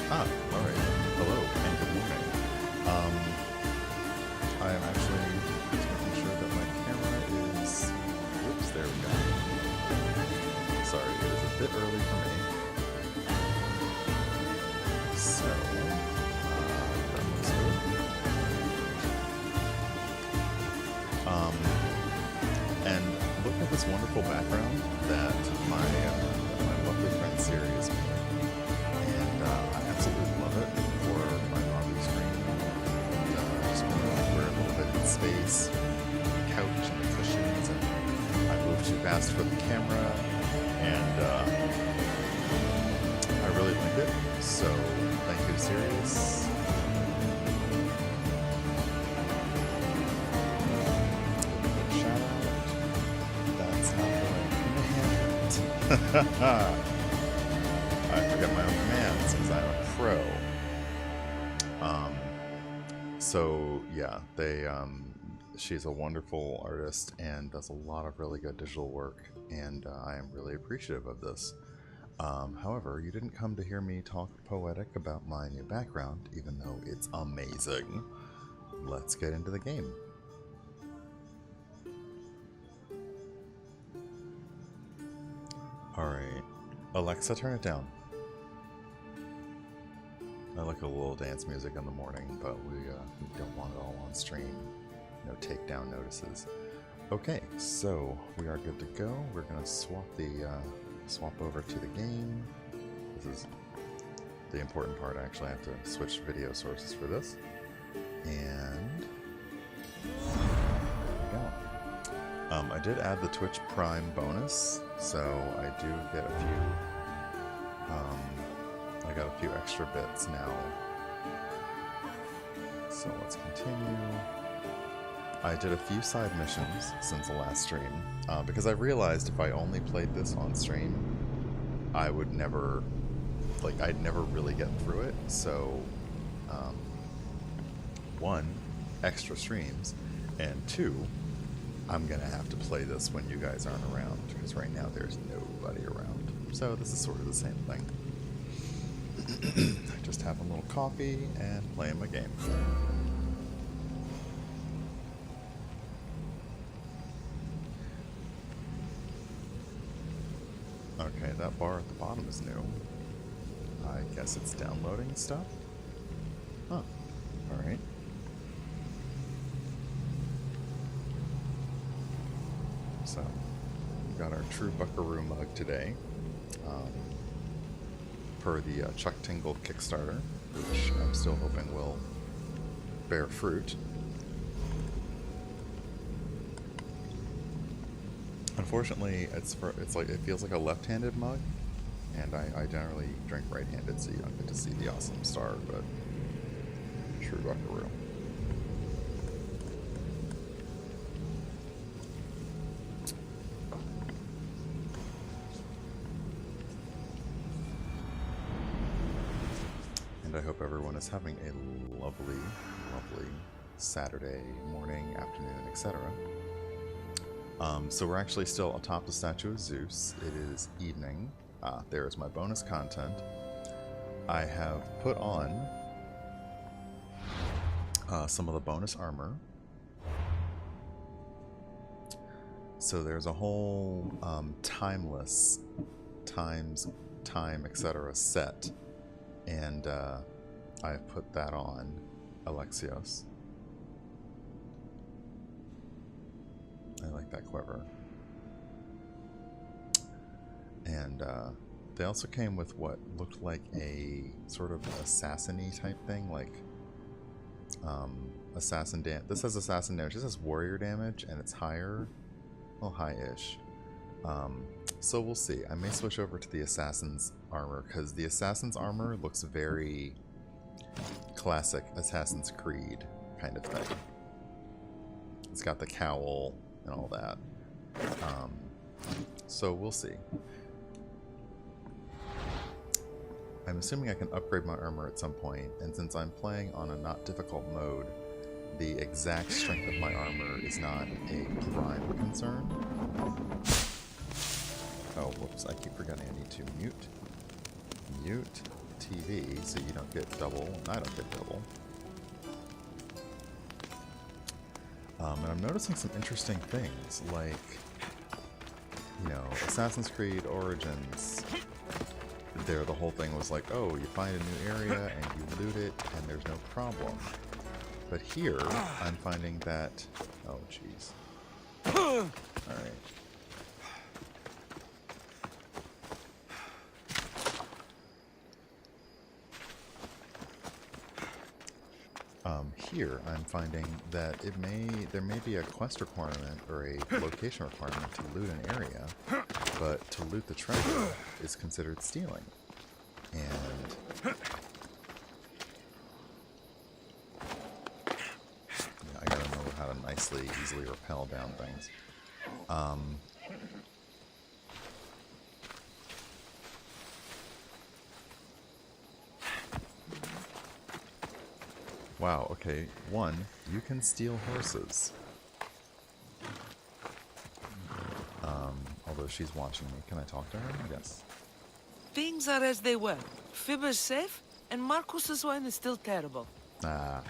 Alright. Hello, and good morning. I am actually just making sure that my camera is... Whoops, there we go. Sorry, it is a bit early for me. So, that looks good. And look at this wonderful background that my lovely friend Siri is making. And I absolutely love it for my hobby screen. And just want to wear a little bit of space, the couch and the cushions, and I moved too fast for the camera, and I really like it. So thank you, Sirius. Shout out. That's not the right command. I forget my own commands because I'm a pro. So yeah, she's a wonderful artist and does a lot of really good digital work, and I am really appreciative of this. However, you didn't come to hear me talk poetic about my new background, even though it's amazing. Let's get into the game. Alright. Alexa, turn it down. I like a little dance music in the morning, but we don't want it all on stream. No takedown notices. Okay, so we are good to go. We're gonna swap over to the game. This is the important part. I actually have to switch video sources for this. And there we go. I did add the Twitch Prime bonus, so I do get a few. I got a few extra bits now. So let's continue. I did a few side missions since the last stream, because I realized if I only played this on stream, I would never, I'd never really get through it. So, one, extra streams, and two, I'm gonna have to play this when you guys aren't around, because right now there's nobody around. So this is sort of the same thing. Just have a little coffee and playing my game. Okay, that bar at the bottom is new. I guess it's downloading stuff? Huh. Alright. So, we got our True Buckaroo mug today. Per the Chuck Tingle Kickstarter, which I'm still hoping will bear fruit. Unfortunately, it feels like a left-handed mug, and I generally drink right-handed, so you don't get to see the awesome star, but True Buckaroo. I hope everyone is having a lovely, lovely Saturday morning, afternoon, etc. So we're actually still atop the statue of Zeus. It is evening. There's my bonus content. I have put on some of the bonus armor. So there's a whole timeless, time, etc. set. And I've put that on Alexios. I like that quiver. And they also came with what looked like a sort of assassin-y type thing, like assassin damage. This has assassin damage. This has warrior damage, and it's higher. Well, high-ish. So we'll see. I may switch over to the Assassin's armor, because the Assassin's armor looks very classic Assassin's Creed kind of thing. It's got the cowl and all that. So we'll see. I'm assuming I can upgrade my armor at some point, and since I'm playing on a not difficult mode, the exact strength of my armor is not a prime concern. Oh, whoops, I keep forgetting I need to mute, TV, so you don't get double, and I don't get double. And I'm noticing some interesting things, like, you know, Assassin's Creed Origins. There, the whole thing was like, oh, you find a new area and you loot it, and there's no problem. But here, I'm finding that... Oh, jeez. Alright. Here, I'm finding that there may be a quest requirement or a location requirement to loot an area, but to loot the treasure is considered stealing. And I gotta know how to easily rappel down things. Wow, okay. One, you can steal horses. Although she's watching me. Can I talk to her? Yes. Things are as they were. Fibber's safe, and Marcus's wine is still terrible. Ah.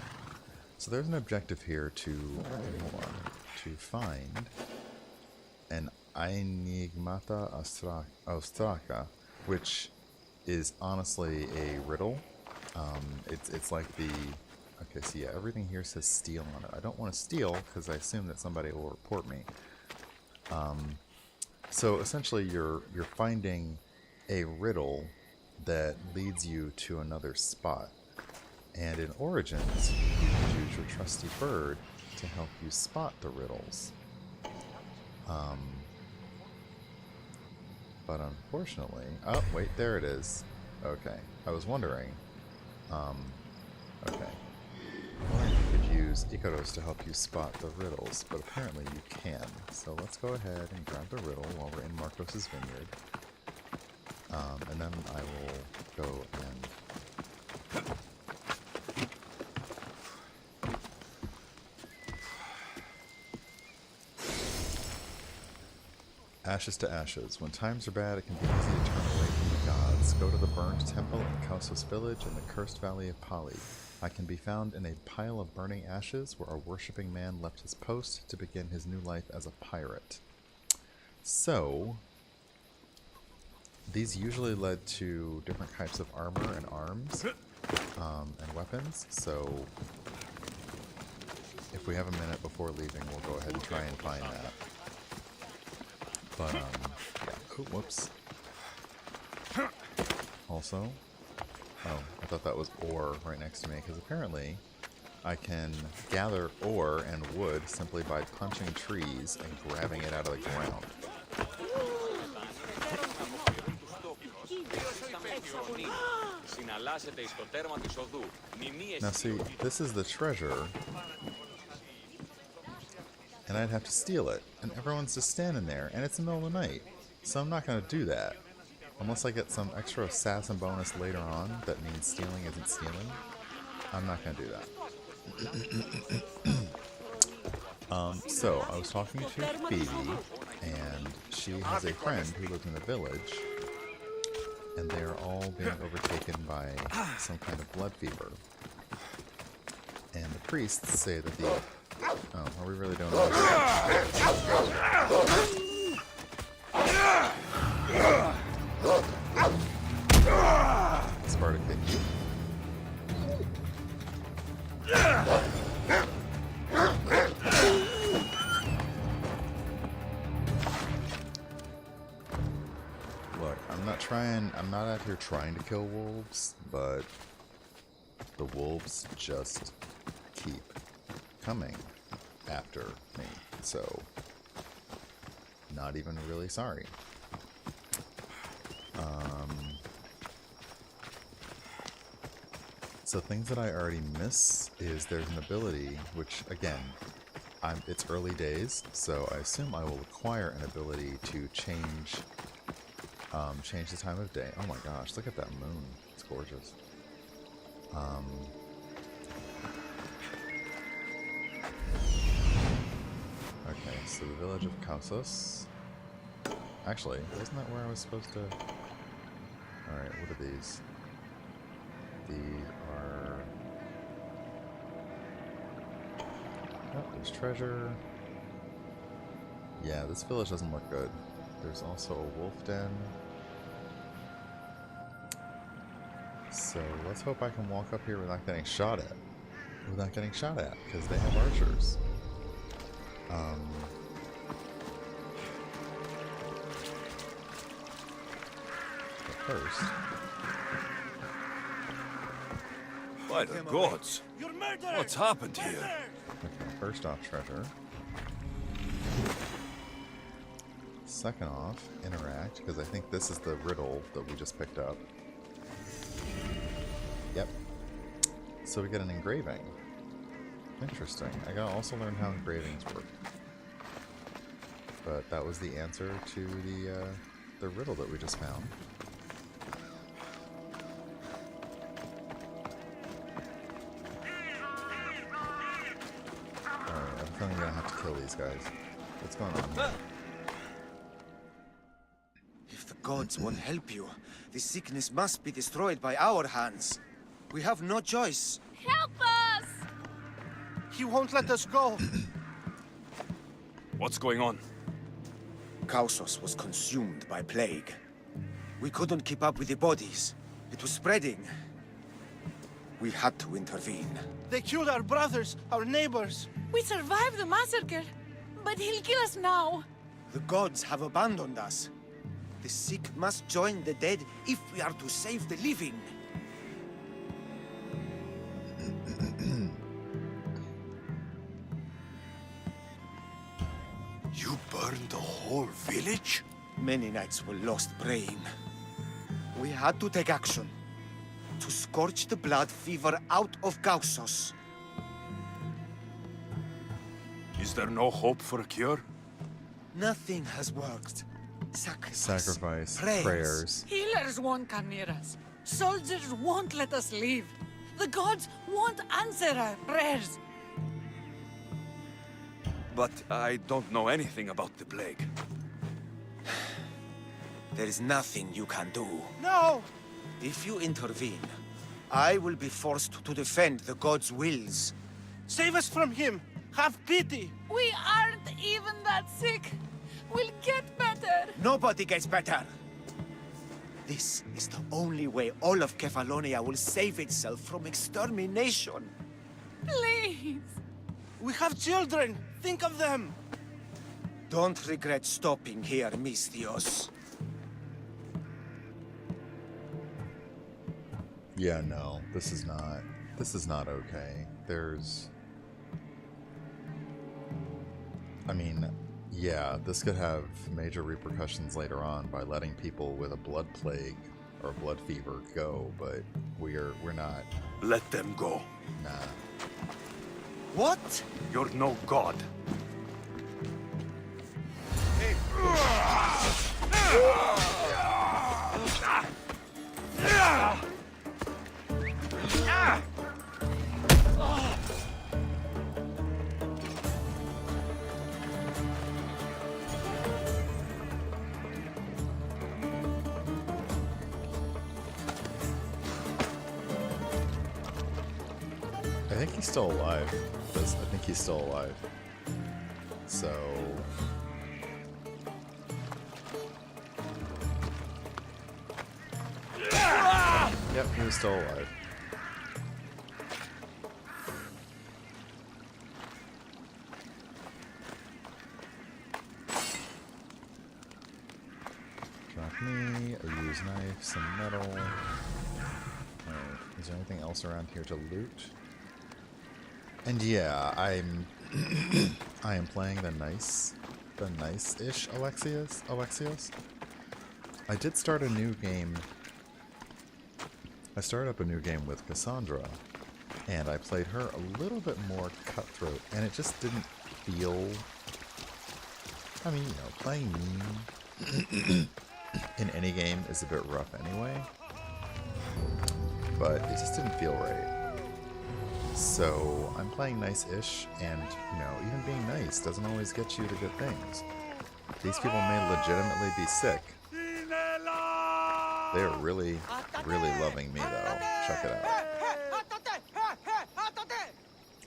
So there's an objective here to find an Enigmata Austraca, which is honestly a riddle. It's like the... Okay, so yeah, everything here says steal on it. I don't want to steal because I assume that somebody will report me. So essentially you're finding a riddle that leads you to another spot. And in Origins, you can use your trusty bird to help you spot the riddles. But unfortunately... Oh, wait, there it is. Okay, I was wondering. Okay. You could use Icaros to help you spot the riddles, but apparently you can. So let's go ahead and grab the riddle while we're in Marcos's vineyard. And then I will go and... Ashes to ashes. When times are bad, it can be easy to turn away from the gods. Go to the burned temple in Kausos village in the cursed valley of Pali. I can be found in a pile of burning ashes where a worshipping man left his post to begin his new life as a pirate. So, these usually led to different types of armor and arms and weapons. So, if we have a minute before leaving, we'll go ahead and try and find that. But, yeah. Oh, whoops. Also, oh, I thought that was ore right next to me, because apparently I can gather ore and wood simply by punching trees and grabbing it out of the ground. Now see, this is the treasure, and I'd have to steal it, and everyone's just standing there, and it's the middle of the night, so I'm not going to do that. Unless I get some extra assassin bonus later on that means stealing isn't stealing, I'm not going to do that. So, I was talking to Phoebe, and she has a friend who lives in the village, and they are all being overtaken by some kind of blood fever. And the priests say that the... Oh, are we really doing this? Sparta kick you. Look, I'm not out here trying to kill wolves, but the wolves just keep coming after me, so not even really sorry. So things that I already miss is there's an ability, which again, it's early days, so I assume I will acquire an ability to change the time of day. Oh my gosh, look at that moon. It's gorgeous. Okay, so the village of Kausos. Actually, wasn't that where I was supposed to... Alright, what are these? our... Oh, there's treasure. Yeah, this village doesn't look good. There's also a wolf den. So let's hope I can walk up here without getting shot at. Because they have archers. But first... By the gods! What's happened here? Okay, first off, treasure. Second off, interact, because I think this is the riddle that we just picked up. Yep. So we get an engraving. Interesting. I gotta also learn how engravings work. But that was the answer to the riddle that we just found. Alright, I'm feeling I'm gonna have to kill these guys. What's going on here? If the gods won't help you, this sickness must be destroyed by our hands. We have no choice. Help us! He won't let us go. What's going on? Kausos was consumed by plague. We couldn't keep up with the bodies. It was spreading. We had to intervene. They killed our brothers, our neighbors. We survived the massacre, but he'll kill us now. The gods have abandoned us. The sick must join the dead if we are to save the living. You burned the whole village? Many nights were lost praying. We had to take action. To scorch the blood fever out of Kausos. Is there no hope for a cure? Nothing has worked. Sacrifice, prayers. prayers. Healers won't come near us. Soldiers won't let us leave. The gods won't answer our prayers. But I don't know anything about the plague. There is nothing you can do. No! If you intervene, I will be forced to defend the gods' wills. Save us from him! Have pity! We aren't even that sick. We'll get better. Nobody gets better. This is the only way all of Kefalonia will save itself from extermination. Please. We have children! Think of them! Don't regret stopping here, Misthios. Yeah, no, this is not okay. There's... I mean, yeah, this could have major repercussions later on by letting people with a blood plague or blood fever go, but we're not... Let them go. Nah. What? You're no god. I think he's still alive. I think he's still alive. So... Yep, he was still alive. Drachmae, a used knife, some metal. Alright, is there anything else around here to loot? And yeah, I am playing the nice-ish Alexios. I did start a new game. I started up a new game with Cassandra, and I played her a little bit more cutthroat, and it just didn't feel... I mean, you know, playing mean in any game is a bit rough anyway, but it just didn't feel right. So I'm playing nice-ish, and, you know, even being nice doesn't always get you to good things. These people may legitimately be sick. They are really, really loving me, though. Check it out.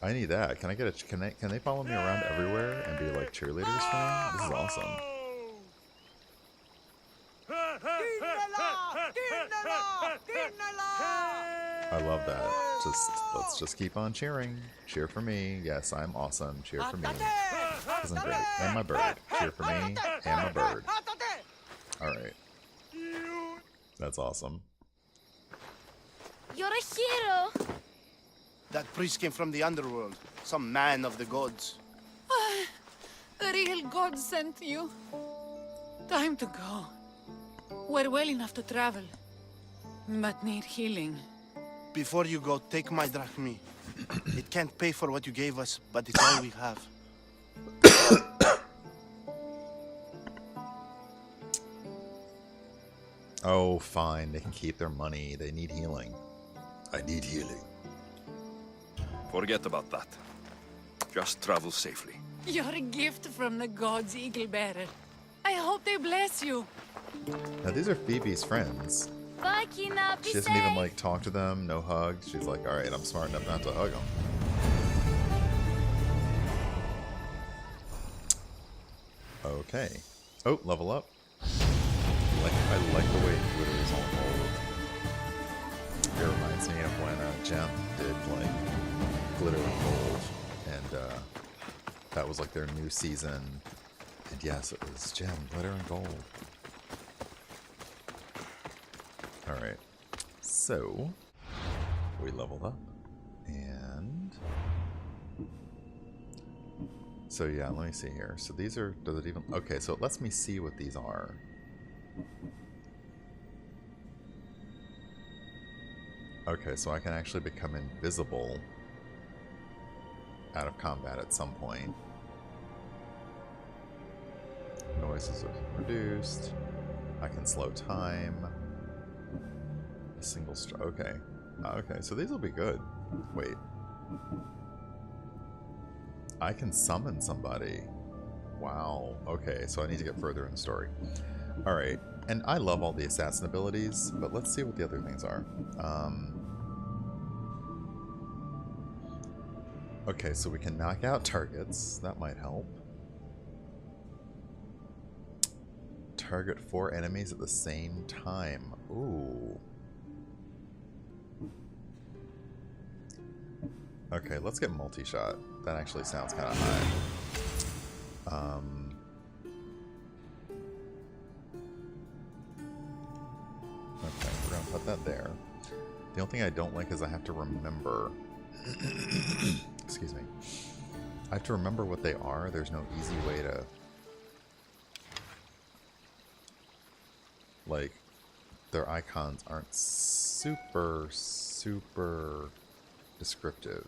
I need that. Can I get a? Can they follow me around everywhere and be like cheerleaders for me? This is awesome. I love that. Let's just keep on cheering. Cheer for me. Yes, I'm awesome. Cheer for me. Because I'm great. And my bird. Cheer for me and my bird. Alright. That's awesome. You're a hero. That priest came from the underworld. Some man of the gods. The real God sent you. Time to go. We're well enough to travel, but need healing. Before you go, take my drachmae. It can't pay for what you gave us, but it's all we have. Oh, fine. They can keep their money. They need healing. I need healing. Forget about that. Just travel safely. You're a gift from the gods, Eagle Bearer. I hope they bless you. Now, these are Phoebe's friends. Bye, Kina. Be She doesn't safe. even, like, talk to them. No hugs. She's like, alright, I'm smart enough not to hug them. Okay. Oh, level up. I like the way glitter is all gold. It reminds me of when Gem did like glitter and gold, and that was like their new season. And yes, it was Gem, glitter and gold. All right, so we leveled up, and so yeah, let me see here. So these are, does it even, okay, so it lets me see what these are. Okay, so I can actually become invisible out of combat at some point. Noises are reduced. I can slow time. A single okay. Okay, so these will be good. Wait. I can summon somebody. Wow. Okay, so I need to get further in the story. Alright, and I love all the assassin abilities, but let's see what the other things are. Okay, so we can knock out targets. That might help. Target 4 enemies at the same time. Ooh. Okay, let's get multi-shot. That actually sounds kind of high. Okay, we're gonna put that there. The only thing I don't like is I have to remember... Excuse me. I have to remember what they are. There's no easy way to... Like, their icons aren't super descriptive.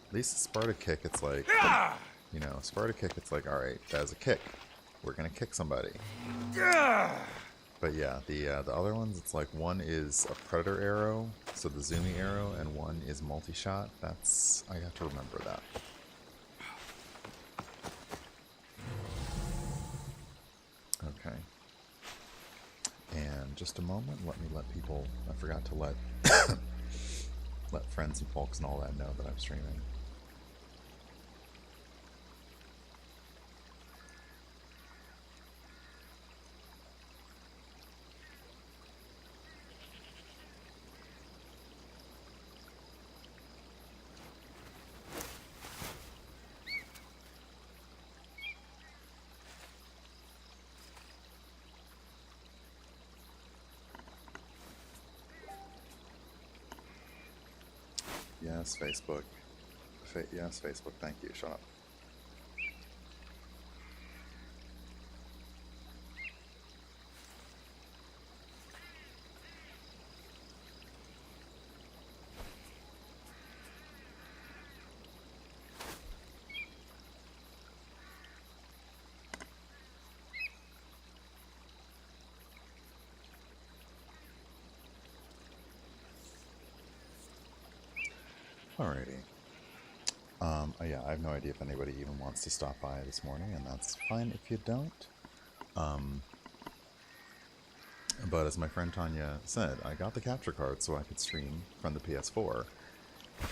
At least Sparta kick, it's like, you know, Sparta kick, it's like, alright, that is a kick. We're gonna kick somebody. But yeah, the other ones, it's like one is a predator arrow, so the zoomy arrow, and one is multi-shot. That's, I have to remember that. Okay. And just a moment, let me let people, I forgot to let let friends and folks and all that know that I'm streaming. Yes, Facebook. Yes, Facebook. Thank you. Shut up. Alrighty. Yeah, I have no idea if anybody even wants to stop by this morning, and that's fine if you don't. But as my friend Tanya said, I got the capture card so I could stream from the PS4.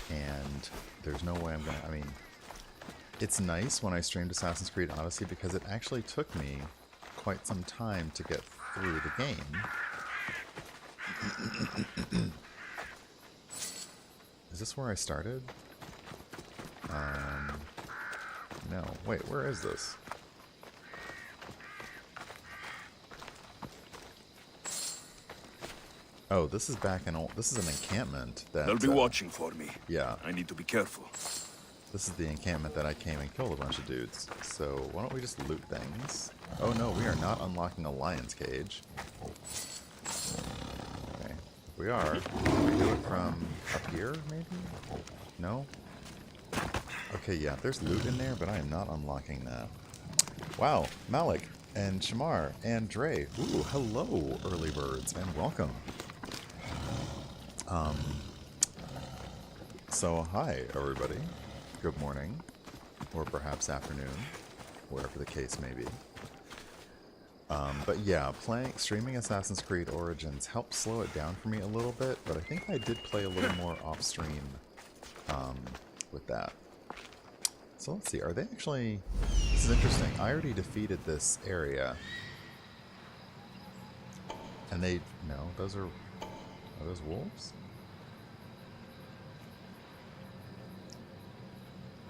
And there's no way I'm gonna, I mean, it's nice when I streamed Assassin's Creed Odyssey because it actually took me quite some time to get through the game. Is this where I started? No. Wait, where is this? Oh, this is back in old... This is an encampment that... They'll be watching for me. Yeah. I need to be careful. This is the encampment that I came and killed a bunch of dudes. So, why don't we just loot things? Oh no, we are not unlocking a lion's cage. Okay. If we are, can we do it from up here, maybe? No? Okay, yeah, there's loot in there, but I am not unlocking that. Wow, Malik and Shamar and Dre. Ooh, hello, early birds, and welcome. So, hi, everybody. Good morning, or perhaps afternoon, whatever the case may be. But yeah, streaming Assassin's Creed Origins helped slow it down for me a little bit, but I think I did play a little more off-stream with that. So let's see, are they actually... This is interesting. I already defeated this area. And they... No, those are those wolves?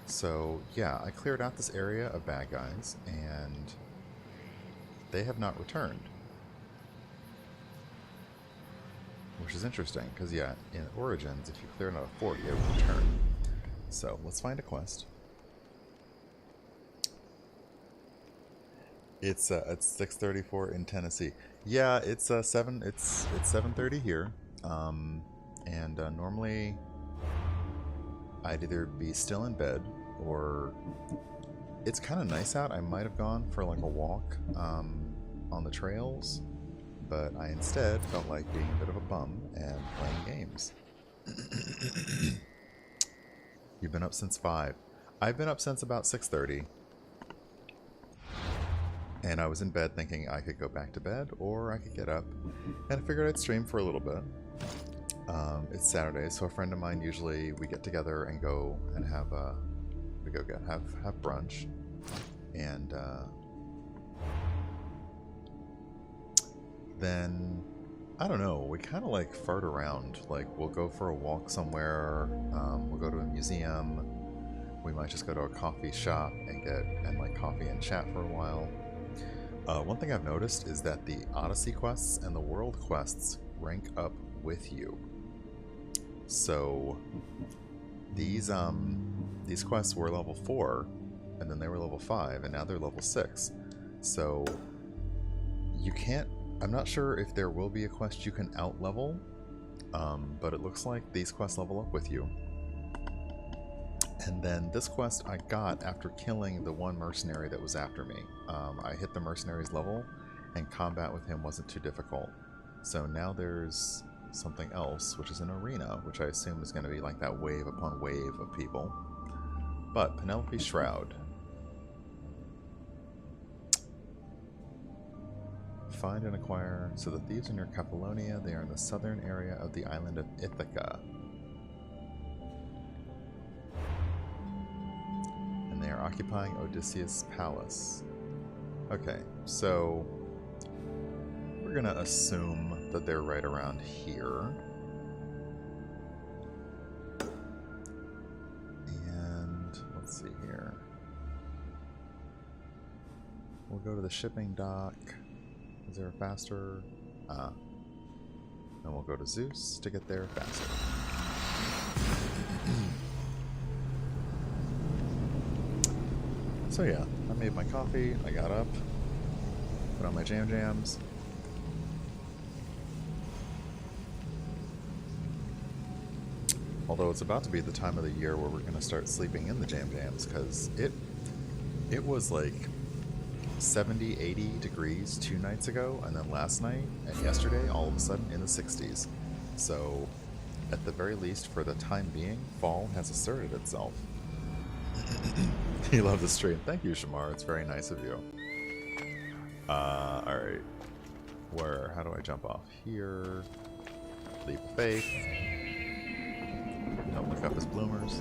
So, yeah, I cleared out this area of bad guys, and they have not returned. Which is interesting, because, yeah, in Origins, if you clear out a fort, it will return. So, let's find a quest. It's 6:34 in Tennessee. Yeah, it's 7:30 here. And normally I'd either be still in bed, or it's kind of nice out. I might have gone for like a walk on the trails, but I instead felt like being a bit of a bum and playing games. You've been up since 5. I've been up since about 6:30. And I was in bed thinking I could go back to bed, or I could get up. And I figured I'd stream for a little bit. It's Saturday, so a friend of mine, usually we get together and go and have brunch. And then, I don't know, we kind of like fart around. Like, we'll go for a walk somewhere, we'll go to a museum, we might just go to a coffee shop and get like coffee and chat for a while. One thing I've noticed is that the Odyssey quests and the world quests rank up with you. So these quests were level 4, and then they were level 5, and now they're level 6. So you can't... I'm not sure if there will be a quest you can out-level, but it looks like these quests level up with you. And then this quest I got after killing the one mercenary that was after me. I hit the mercenary's level, and combat with him wasn't too difficult. So now there's something else, which is an arena, which I assume is going to be like that wave upon wave of people. But Penelope Shroud. Find and acquire. So the thieves are near Capolonia. They are in the southern area of the island of Ithaca. And they are occupying Odysseus' palace. Okay, so we're going to assume that they're right around here. And let's see here. We'll go to the shipping dock. Is there a faster? Then we'll go to Zeus to get there faster. So yeah, I made my coffee, I got up, put on my jams. Although it's about to be the time of the year where we're going to start sleeping in the jams, because it was like 70, 80 degrees 2 nights ago, and then last night and yesterday, all of a sudden in the 60s. So, at the very least, for the time being, fall has asserted itself. You love the stream. Thank you, Shamar. It's very nice of you. Alright. How do I jump off? Here. Leap of faith. Don't look up his bloomers.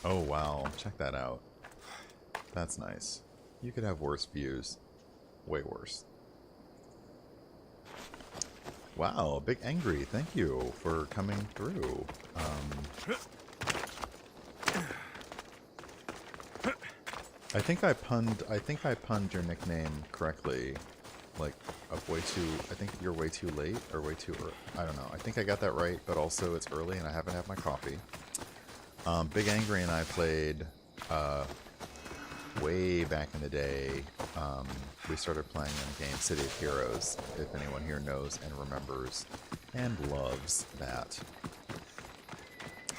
Oh wow, check that out. That's nice. You could have worse views. Way worse. Wow, Big Angry, thank you for coming through. I think I punned your nickname correctly. Like, way too, I think you're way too late, or way too early. I don't know. I think I got that right, but also it's early and I haven't had my coffee. Big Angry and I played, way back in the day. We started playing in a game, City of Heroes, if anyone here knows and remembers and loves that.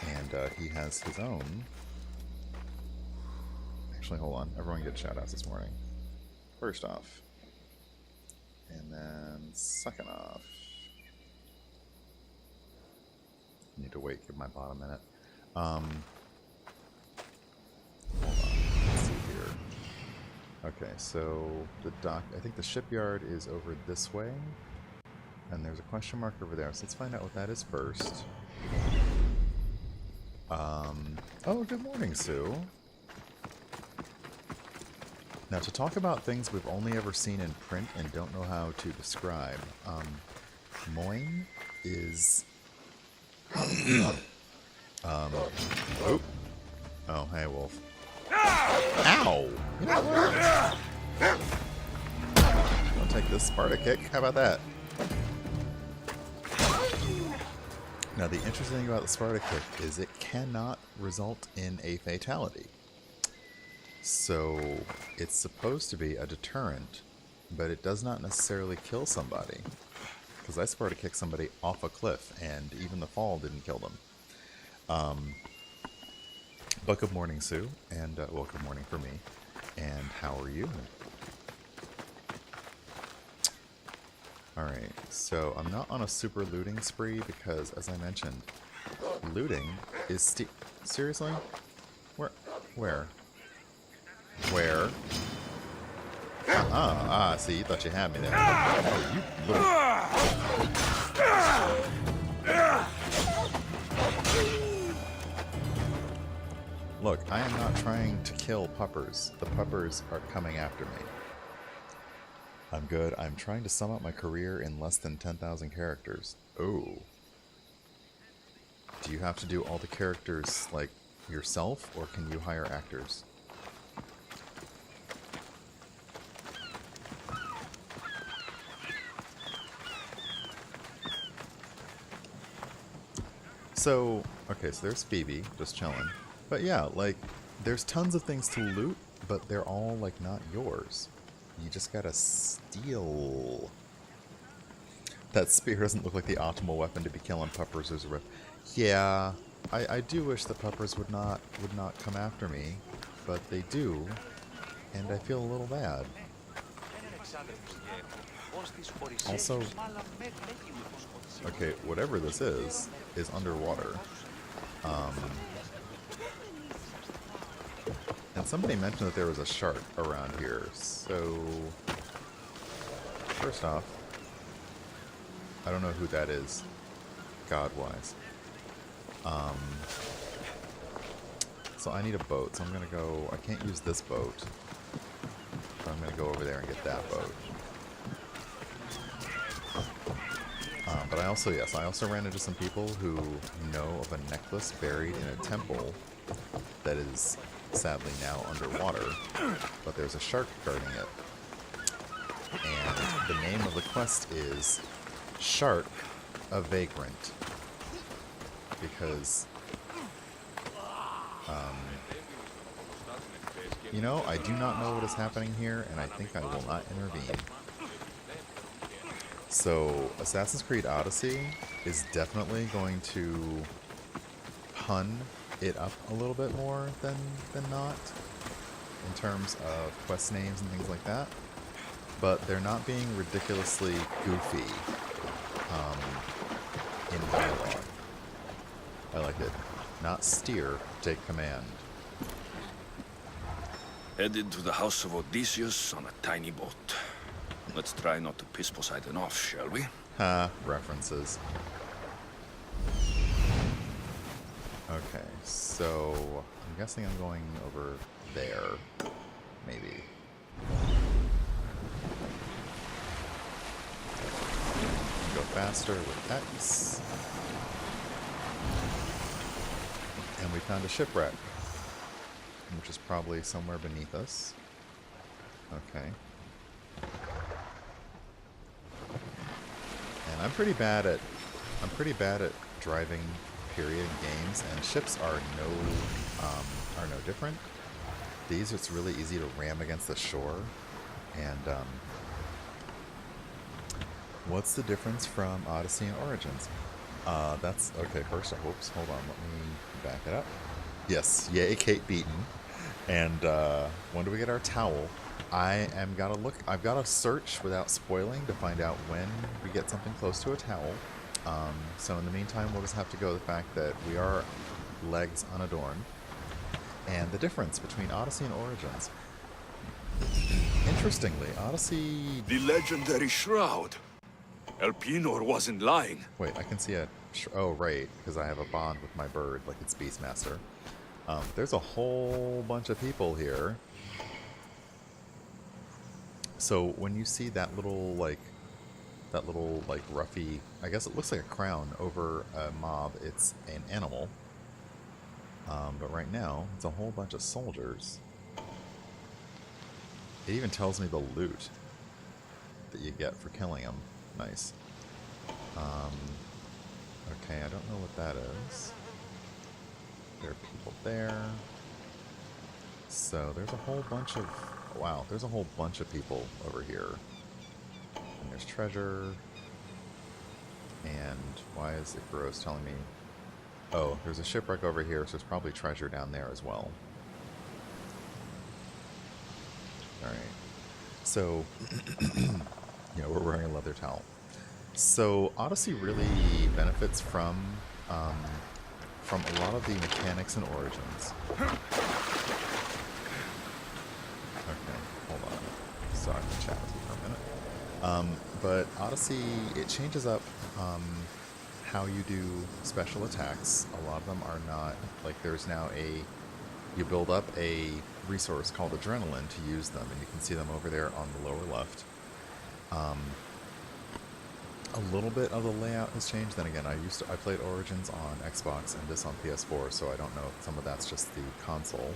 And he has his own. Actually, hold on. Everyone get shout outs this morning. First off. And then second off. Need to wait, give my bot a minute. Hold on. Let's see here. Okay, so the dock, I think the shipyard is over this way. And there's a question mark over there, so let's find out what that is first. Oh, good morning, Sue. Now, to talk about things we've only ever seen in print and don't know how to describe, moin is... oh, hey, Wolf. Ow! You know what? I'll take this Sparta kick. How about that? Now, the interesting thing about the Sparta kick is it cannot result in a fatality. So, it's supposed to be a deterrent, but it does not necessarily kill somebody. Because I Sparta kicked somebody off a cliff, and even the fall didn't kill them. But good morning, Sue, and well, good morning for me. And how are you? Alright, so I'm not on a super looting spree because, as I mentioned, looting is seriously? Where? Where? Where? See, you thought you had me there. Oh, you little... Look, I am not trying to kill puppers. The puppers are coming after me. I'm good. I'm trying to sum up my career in less than 10,000 characters. Oh. Do you have to do all the characters, like, yourself, or can you hire actors? So, okay, so there's Phoebe, just chilling. But yeah, like, there's tons of things to loot, but they're all, like, not yours. You just gotta steal. That spear doesn't look like the optimal weapon to be killing puppers as a rip. Yeah, I do wish the puppers would not come after me, but they do, and I feel a little bad. Also, okay, whatever this is underwater. And somebody mentioned that there was a shark around here, so... First off, I don't know who that is, god-wise. So I need a boat, so I'm gonna go... I can't use this boat. So I'm gonna go over there and get that boat. But I also, yes, I also ran into some people who know of a necklace buried in a temple that is sadly now underwater, but there's a shark guarding it. And the name of the quest is Shark a Vagrant. Because, you know, I do not know what is happening here, and I think I will not intervene. So, Assassin's Creed Odyssey is definitely going to pun it up a little bit more than not, in terms of quest names and things like that. But they're not being ridiculously goofy in dialogue. I like it. Not steer, take command. Headed to the house of Odysseus on a tiny boat. Let's try not to piss Poseidon off, shall we? References. Okay, so I'm guessing I'm going over there, maybe. Go faster with X. And we found a shipwreck, which is probably somewhere beneath us. Okay. And I'm pretty bad at driving period in games, and ships are no different. These, it's really easy to ram against the shore. And what's the difference from Odyssey and Origins? That's okay. First, oops, hold on. Let me back it up. Yes, yay, Kate Beaton. And when do we get our towel? I've got to search without spoiling to find out when we get something close to a towel. So in the meantime, we'll just have to go with the fact that we are legs unadorned. And the difference between Odyssey and Origins. Interestingly, Odyssey... The legendary shroud. Elpenor wasn't lying. Wait, I can see a... Oh, right, because I have a bond with my bird, like it's Beastmaster. There's a whole bunch of people here. So when you see that little, like, ruffy... I guess it looks like a crown over a mob. It's an animal. But right now, it's a whole bunch of soldiers. It even tells me the loot that you get for killing them. Nice. Okay, I don't know what that is. There are people there. So there's a whole bunch of... Wow, there's a whole bunch of people over here. And there's treasure. And why is Icaros telling me... Oh, there's a shipwreck over here, so there's probably treasure down there as well. Alright. So, yeah, we're wearing a leather towel. So, Odyssey really benefits from a lot of the mechanics and Origins. Okay, hold on. So I can chat with you for a minute. But Odyssey, it changes up how you do special attacks. A lot of them are not, like there's now you build up a resource called adrenaline to use them, and you can see them over there on the lower left. A little bit of the layout has changed. Then again, I played Origins on Xbox and this on PS4, so I don't know if some of that's just the console.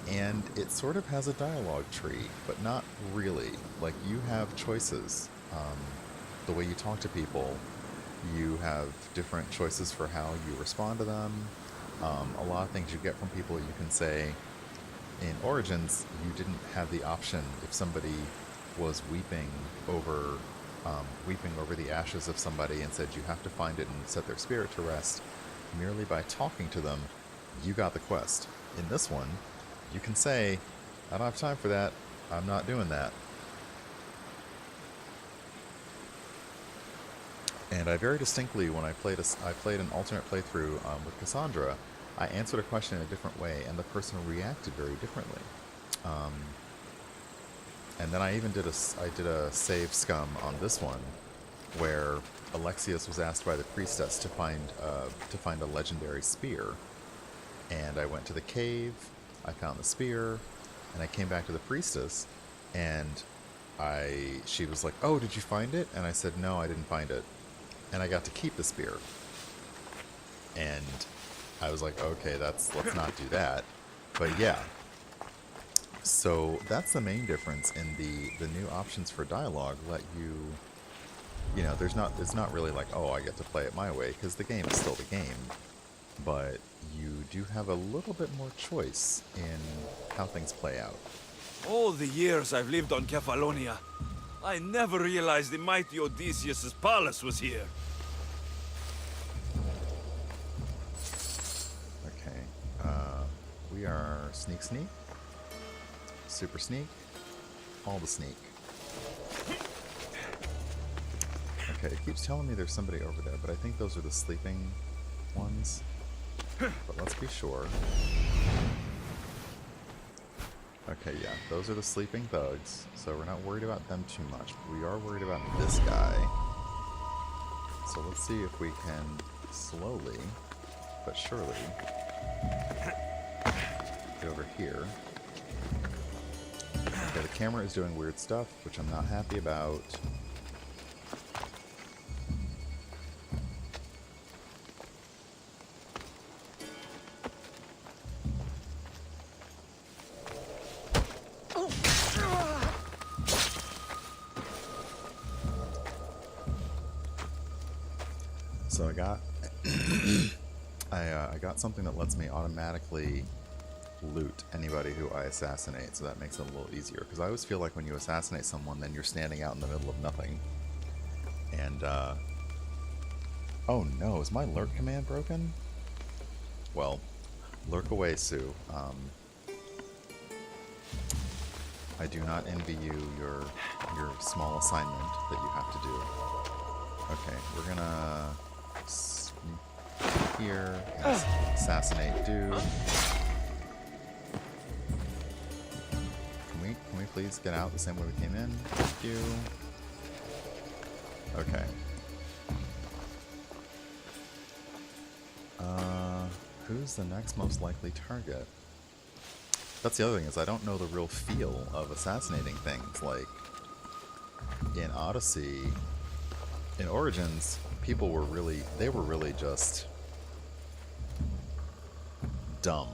And it sort of has a dialogue tree, but not really. Like, you have choices. The way you talk to people, you have different choices for how you respond to them. A lot of things you get from people, you can say. In Origins, you didn't have the option if somebody was weeping over the ashes of somebody and said you have to find it and set their spirit to rest. Merely by talking to them, you got the quest. In this one, you can say, I don't have time for that, I'm not doing that. And I very distinctly, when I played an alternate playthrough with Cassandra, I answered a question in a different way, and the person reacted very differently. And then I even did a save scum on this one, where Alexius was asked by the priestess to find a legendary spear, and I went to the cave, I found the spear, and I came back to the priestess, and she was like, "Oh, did you find it?" And I said, "No, I didn't find it," and I got to keep the spear, and I was like, "Okay, let's not do that," but yeah. So that's the main difference in the new options for dialogue. Let you know, it's not really like, oh, I get to play it my way, because the game is still the game, but you do have a little bit more choice in how things play out. All the years I've lived on Kefalonia, I never realized the mighty Odysseus' palace was here. Okay, we are sneak, super sneak, all the sneak. Okay, it keeps telling me there's somebody over there, but I think those are the sleeping ones. But let's be sure. Okay, yeah, those are the sleeping thugs, so we're not worried about them too much. But we are worried about this guy. So let's see if we can slowly, but surely, get over here. Okay, the camera is doing weird stuff, which I'm not happy about. So I got I got something that lets me automatically loot anybody who I assassinate, so that makes it a little easier. Because I always feel like when you assassinate someone, then you're standing out in the middle of nothing. And oh no, is my lurk command broken? Well, lurk away, Sue. I do not envy you your small assignment that you have to do. Okay, we're gonna sneak here and assassinate dude. Can we please get out the same way we came in? Thank you. Okay. Who's the next most likely target? That's the other thing, is I don't know the real feel of assassinating things. Like, in Odyssey, in Origins, people were really just dumb.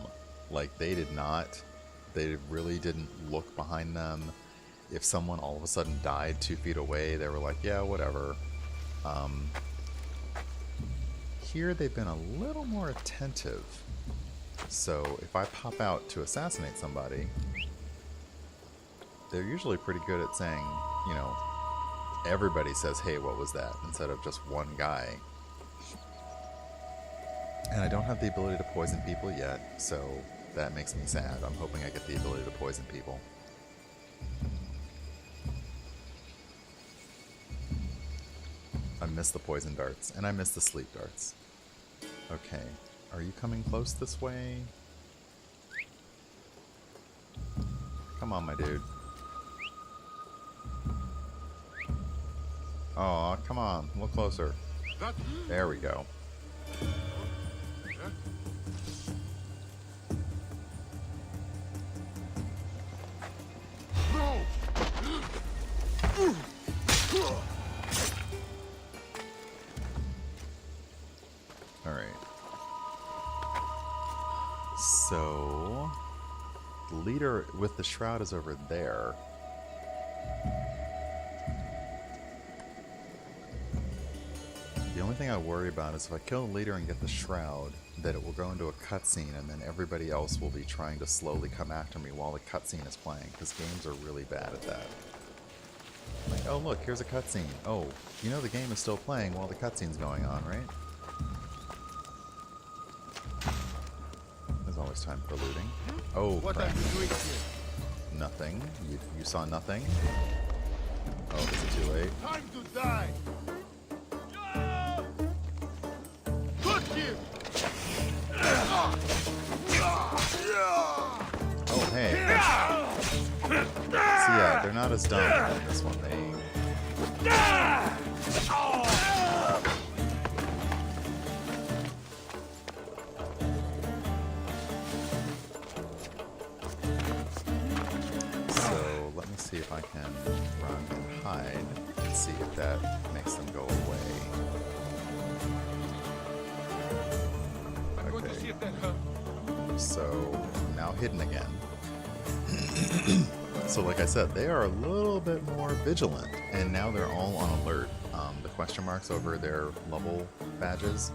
Like, they really didn't look behind them. If someone all of a sudden died 2 feet away, they were like, yeah, whatever. Here they've been a little more attentive. So if I pop out to assassinate somebody, they're usually pretty good at saying, you know, everybody says, hey, what was that? Instead of just one guy. And I don't have the ability to poison people yet, so that makes me sad. I'm hoping I get the ability to poison people. I miss the poison darts, and I miss the sleep darts. Okay, are you coming close this way? Come on, my dude. Aw, come on, look closer. There we go. Alright. So, the leader with the shroud is over there. The only thing I worry about is if I kill the leader and get the shroud, that it will go into a cutscene and then everybody else will be trying to slowly come after me while the cutscene is playing, because games are really bad at that. Like, oh look, here's a cutscene. Oh, you know the game is still playing while the cutscene's going on, right? There's always time for looting. Oh, What crap. are you doing here? Nothing. You saw nothing? Oh, is it too late? Time to die! Good him! Oh, hey. See, yeah, they're not as dumb in this one. So, let me see if I can run and hide and see if that makes them go away. Okay. So, I'm now hidden again. So like I said, they are a little bit more vigilant, and now they're all on alert. The question marks over their level badges.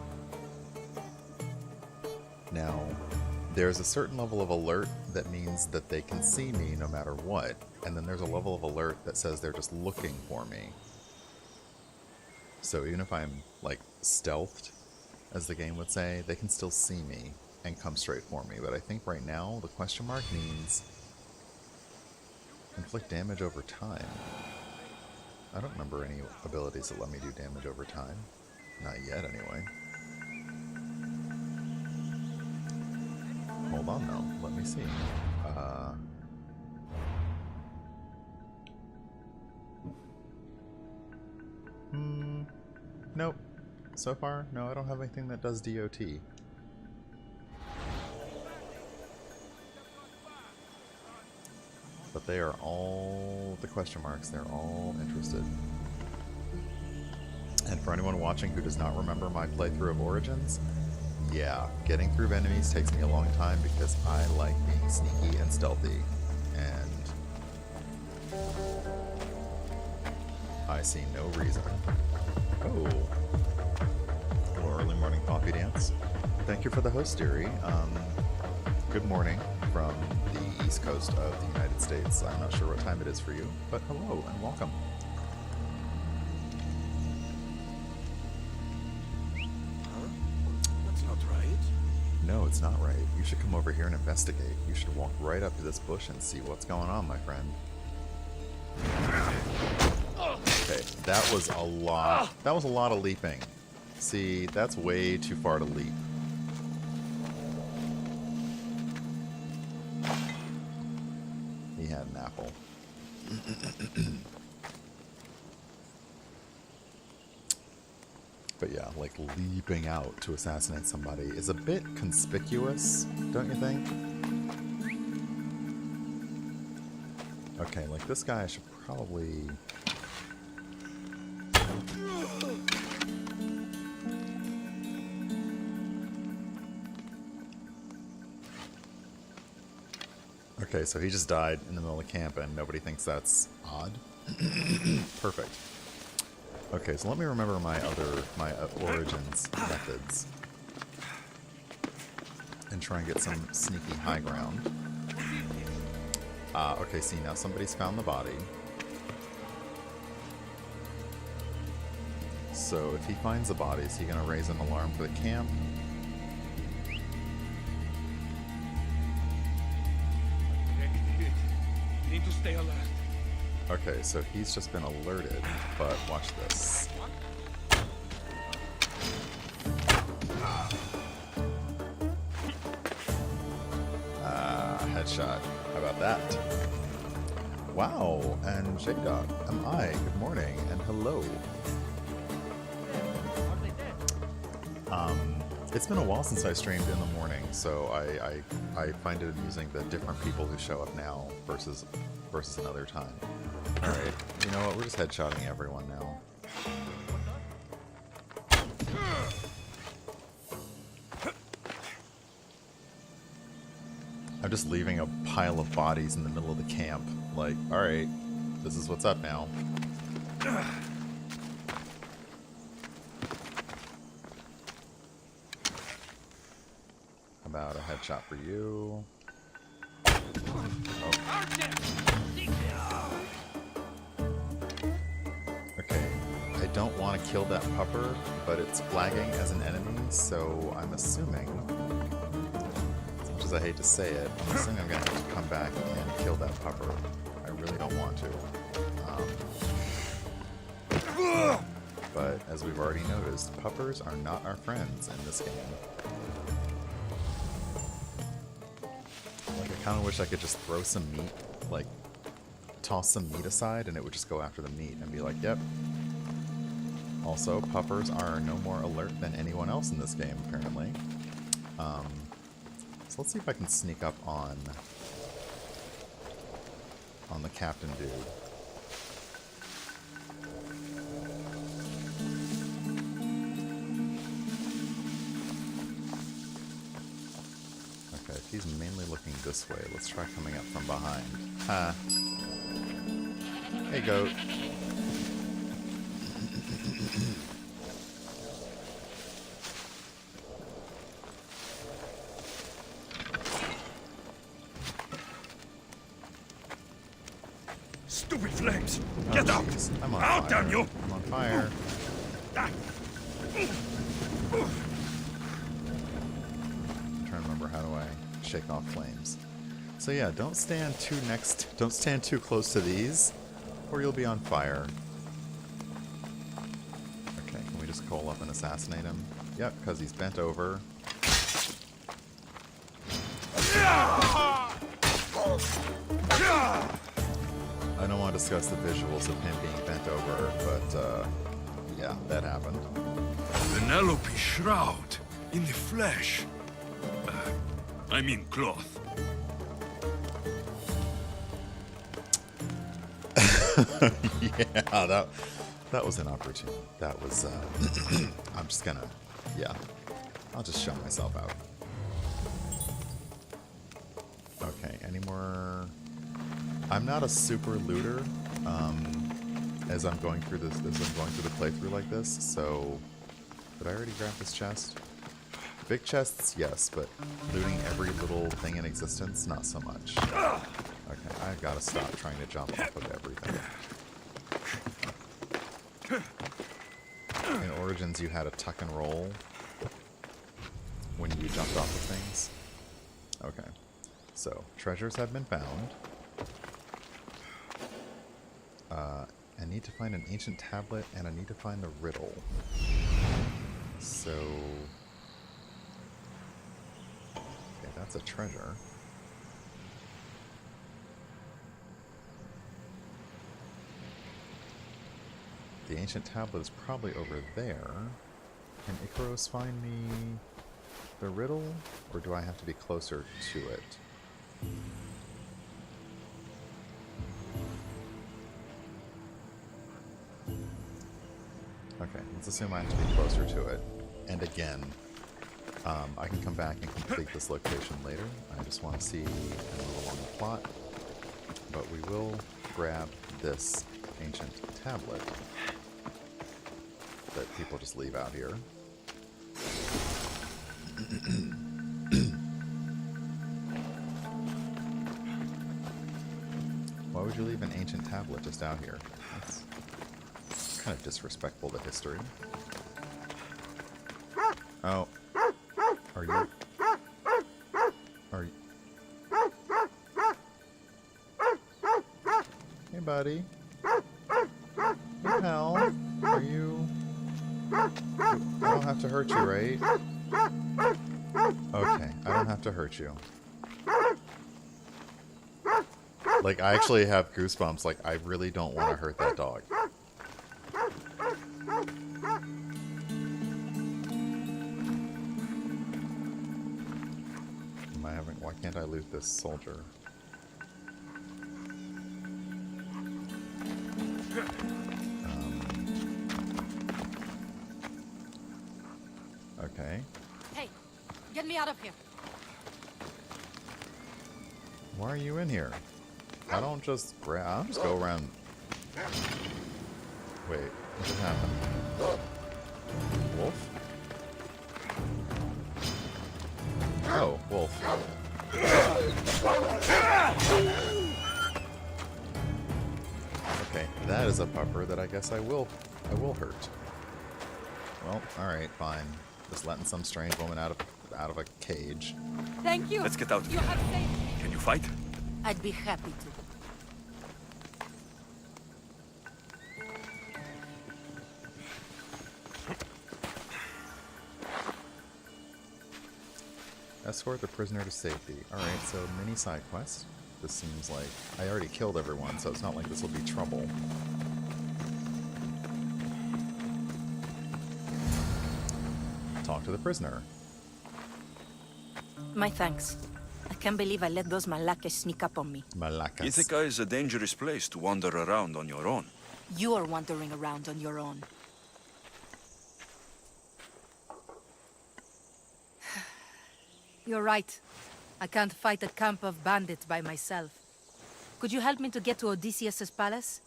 Now, there's a certain level of alert that means that they can see me no matter what, and then there's a level of alert that says they're just looking for me. So even if I'm, like, stealthed, as the game would say, they can still see me and come straight for me. But I think right now, the question mark means inflict damage over time. I don't remember any abilities that let me do damage over time. Not yet, anyway. Hold on, though. Let me see. Nope. So far, no, I don't have anything that does DOT. But they are all, the question marks, they're all interested. And for anyone watching who does not remember my playthrough of Origins, yeah, getting through enemies takes me a long time because I like being sneaky and stealthy. And I see no reason. Oh. Hello, early morning coffee dance. Thank you for the host, dearie. Good morning from the east coast of the United States. I'm not sure what time it is for you, but hello and welcome. That's not right. No, it's not right. You should come over here and investigate. You should walk right up to this bush and see what's going on, my friend. Okay, that was a lot. That was a lot of leaping. See, that's way too far to leap. He had an apple. But yeah, like leaping out to assassinate somebody is a bit conspicuous, don't you think? Okay, like this guy I should probably... Okay, so he just died in the middle of camp and nobody thinks that's odd. Perfect. Okay, so let me remember my Origins methods. And try and get some sneaky high ground. Okay, see, now somebody's found the body. So if he finds the body, is he going to raise an alarm for the camp? Need to stay alert. Okay, so he's just been alerted, but watch this. Headshot. How about that? Wow, and J-Dog, am I? Good morning, and hello. It's been a while since I streamed in the morning, so I find it amusing the different people who show up now versus another time. Alright, you know what, we're just headshotting everyone now. I'm just leaving a pile of bodies in the middle of the camp. Like, alright, this is what's up now. About a headshot for you. Oh. Okay, I don't want to kill that pupper, but it's flagging as an enemy, so I'm assuming, as much as I hate to say it, I'm assuming I'm going to have to come back and kill that pupper. I really don't want to. But as we've already noticed, puppers are not our friends in this game. Like, I kind of wish I could just throw some meat, like, toss some meat aside and it would just go after the meat and be like, yep. Also, puppers are no more alert than anyone else in this game, apparently. So let's see if I can sneak up on the captain dude. Okay, if he's mainly looking this way, let's try coming up from behind. Ha! Hey, goat. Stupid flames! Oh, Get out! jeez. I'm on Out, fire. damn you! I'm on fire. Ah. I'm trying to remember how do I shake off flames. So yeah, don't stand too close to these, or you'll be on fire. Okay, can we just call up and assassinate him? Yep, because he's bent over. I don't want to discuss the visuals of him being bent over, but yeah, that happened. Penelope shroud in the flesh. I mean cloth. Yeah, that was inopportune. That was, I'm just gonna, yeah, I'll just show myself out. Okay, any more? I'm not a super looter, as I'm going through this, the playthrough like this, so, did I already grab this chest? Big chests, yes, but looting every little thing in existence, not so much. Okay, I've got to stop trying to jump off of everything. In Origins, you had a tuck and roll when you jumped off of things. Okay, so treasures have been found. I need to find an ancient tablet, and I need to find the riddle. So, okay, that's a treasure. The ancient tablet is probably over there. Can Icaros find me the riddle, or do I have to be closer to it? Okay, let's assume I have to be closer to it. And again, I can come back and complete this location later. I just want to see and move along the plot. But we will grab this ancient tablet that people just leave out here. Why would you leave an ancient tablet just out here? That's kind of disrespectful to history. Oh. Are you... Hey, buddy. Hey, pal. Are you... I don't have to hurt you, right? Okay, I don't have to hurt you. Like, I actually have goosebumps. Like, I really don't want to hurt that dog. Why can't I loot this soldier? Okay. Hey, get me out of here. Why are you in here? I don't just grab. I'll just go around. Wait, what just happened? Wolf? Oh, wolf. Okay, that is a pupper that I guess I will hurt. Well, alright, fine. Just letting some strange woman out of a cage. Thank you. Let's get out. You have saved me. Can you fight? I'd be happy to. Escort the prisoner to safety. Alright, so mini side quest. This seems like... I already killed everyone, so it's not like this will be trouble. Talk to the prisoner. My thanks. I can't believe I let those Malákas sneak up on me. Malakas. Ithaca is a dangerous place to wander around on your own. You are wandering around on your own. You're right. I can't fight a camp of bandits by myself. Could you help me to get to Odysseus' palace?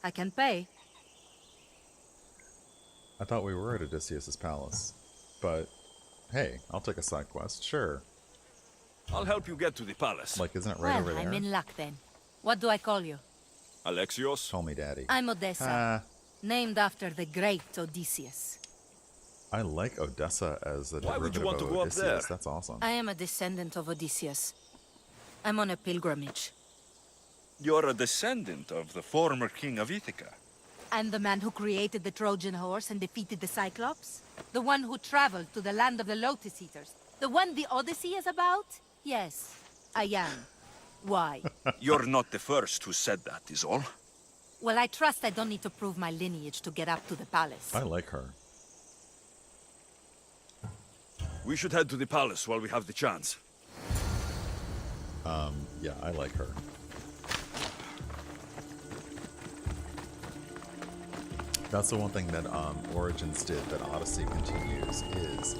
I can pay. I thought we were at Odysseus' palace. But, hey, I'll take a side quest, sure. I'll help you get to the palace. Like, isn't it right over there? I'm in luck then. What do I call you? Alexios? Call me daddy. I'm Odessa, named after the great Odysseus. I like Odessa as a Why would derivative you want of to go up Odysseus. there? That's awesome. I am a descendant of Odysseus. I'm on a pilgrimage. You're a descendant of the former king of Ithaca. And the man who created the Trojan horse and defeated the Cyclops? The one who traveled to the land of the Lotus Eaters? The one the Odyssey is about? Yes, I am. Why? You're not the first who said that, is all. Well, I trust I don't need to prove my lineage to get up to the palace. I like her. We should head to the palace while we have the chance. Yeah, I like her. That's the one thing that Origins did that Odyssey continues is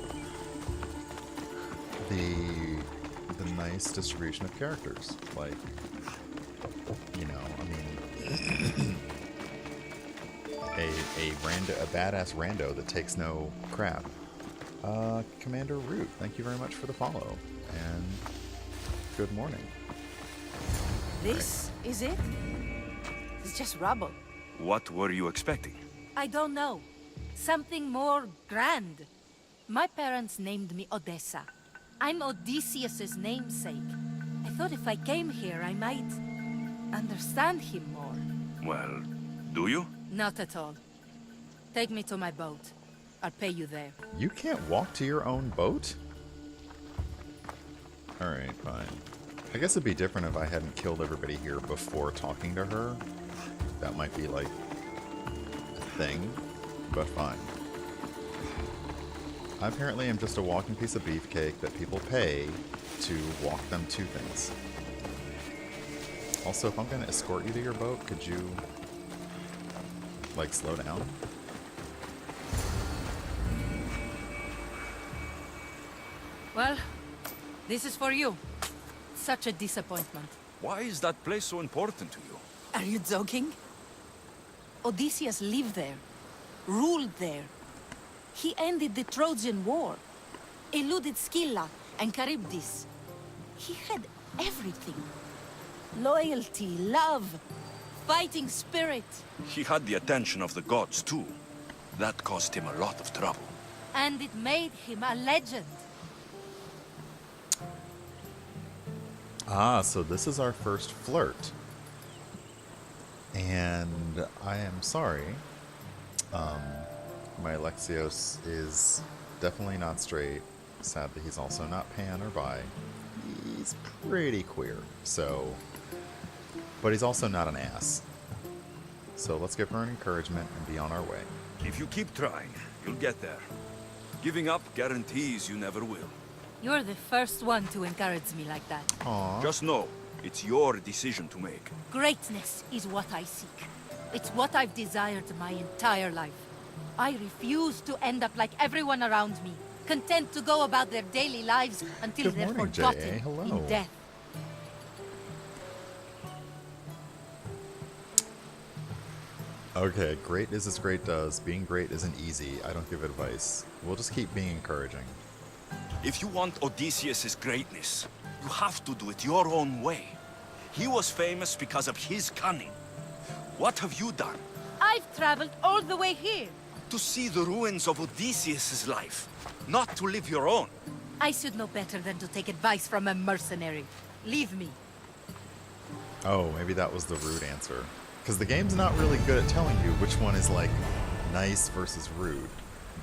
the nice distribution of characters. Like, you know, I mean, a badass rando that takes no crap. Commander Root, thank you very much for the follow, and good morning. This is it? It's just rubble. What were you expecting? I don't know. Something more grand. My parents named me Odessa. I'm Odysseus's namesake. I thought if I came here, I might understand him more. Well, do you? Not at all. Take me to my boat. I'll pay you there. You can't walk to your own boat? Alright, fine. I guess it'd be different if I hadn't killed everybody here before talking to her. That might be like a thing, but fine. I apparently am just a walking piece of beefcake that people pay to walk them to things. Also, if I'm gonna escort you to your boat, could you, like, slow down? Well, this is for you. Such a disappointment. Why is that place so important to you? Are you joking? Odysseus lived there, ruled there. He ended the Trojan War, eluded Scylla and Charybdis. He had everything. Loyalty, love, fighting spirit. He had the attention of the gods, too. That caused him a lot of trouble. And it made him a legend. Ah, so this is our first flirt. And I am sorry. My Alexios is definitely not straight. Sadly, he's also not pan or bi. He's pretty queer, so... But he's also not an ass. So let's give her an encouragement and be on our way. If you keep trying, you'll get there. Giving up guarantees you never will. You're the first one to encourage me like that. Aww. Just know, it's your decision to make. Greatness is what I seek. It's what I've desired my entire life. I refuse to end up like everyone around me, content to go about their daily lives until Good they're morning, forgotten J.A. Hello. in death. Okay, great is as great does. Being great isn't easy. I don't give advice. We'll just keep being encouraging. If you want Odysseus' greatness, you have to do it your own way. He was famous because of his cunning. What have you done? I've traveled all the way here. To see the ruins of Odysseus' life, not to live your own. I should know better than to take advice from a mercenary. Leave me. Oh, maybe that was the rude answer. Because the game's not really good at telling you which one is, like, nice versus rude.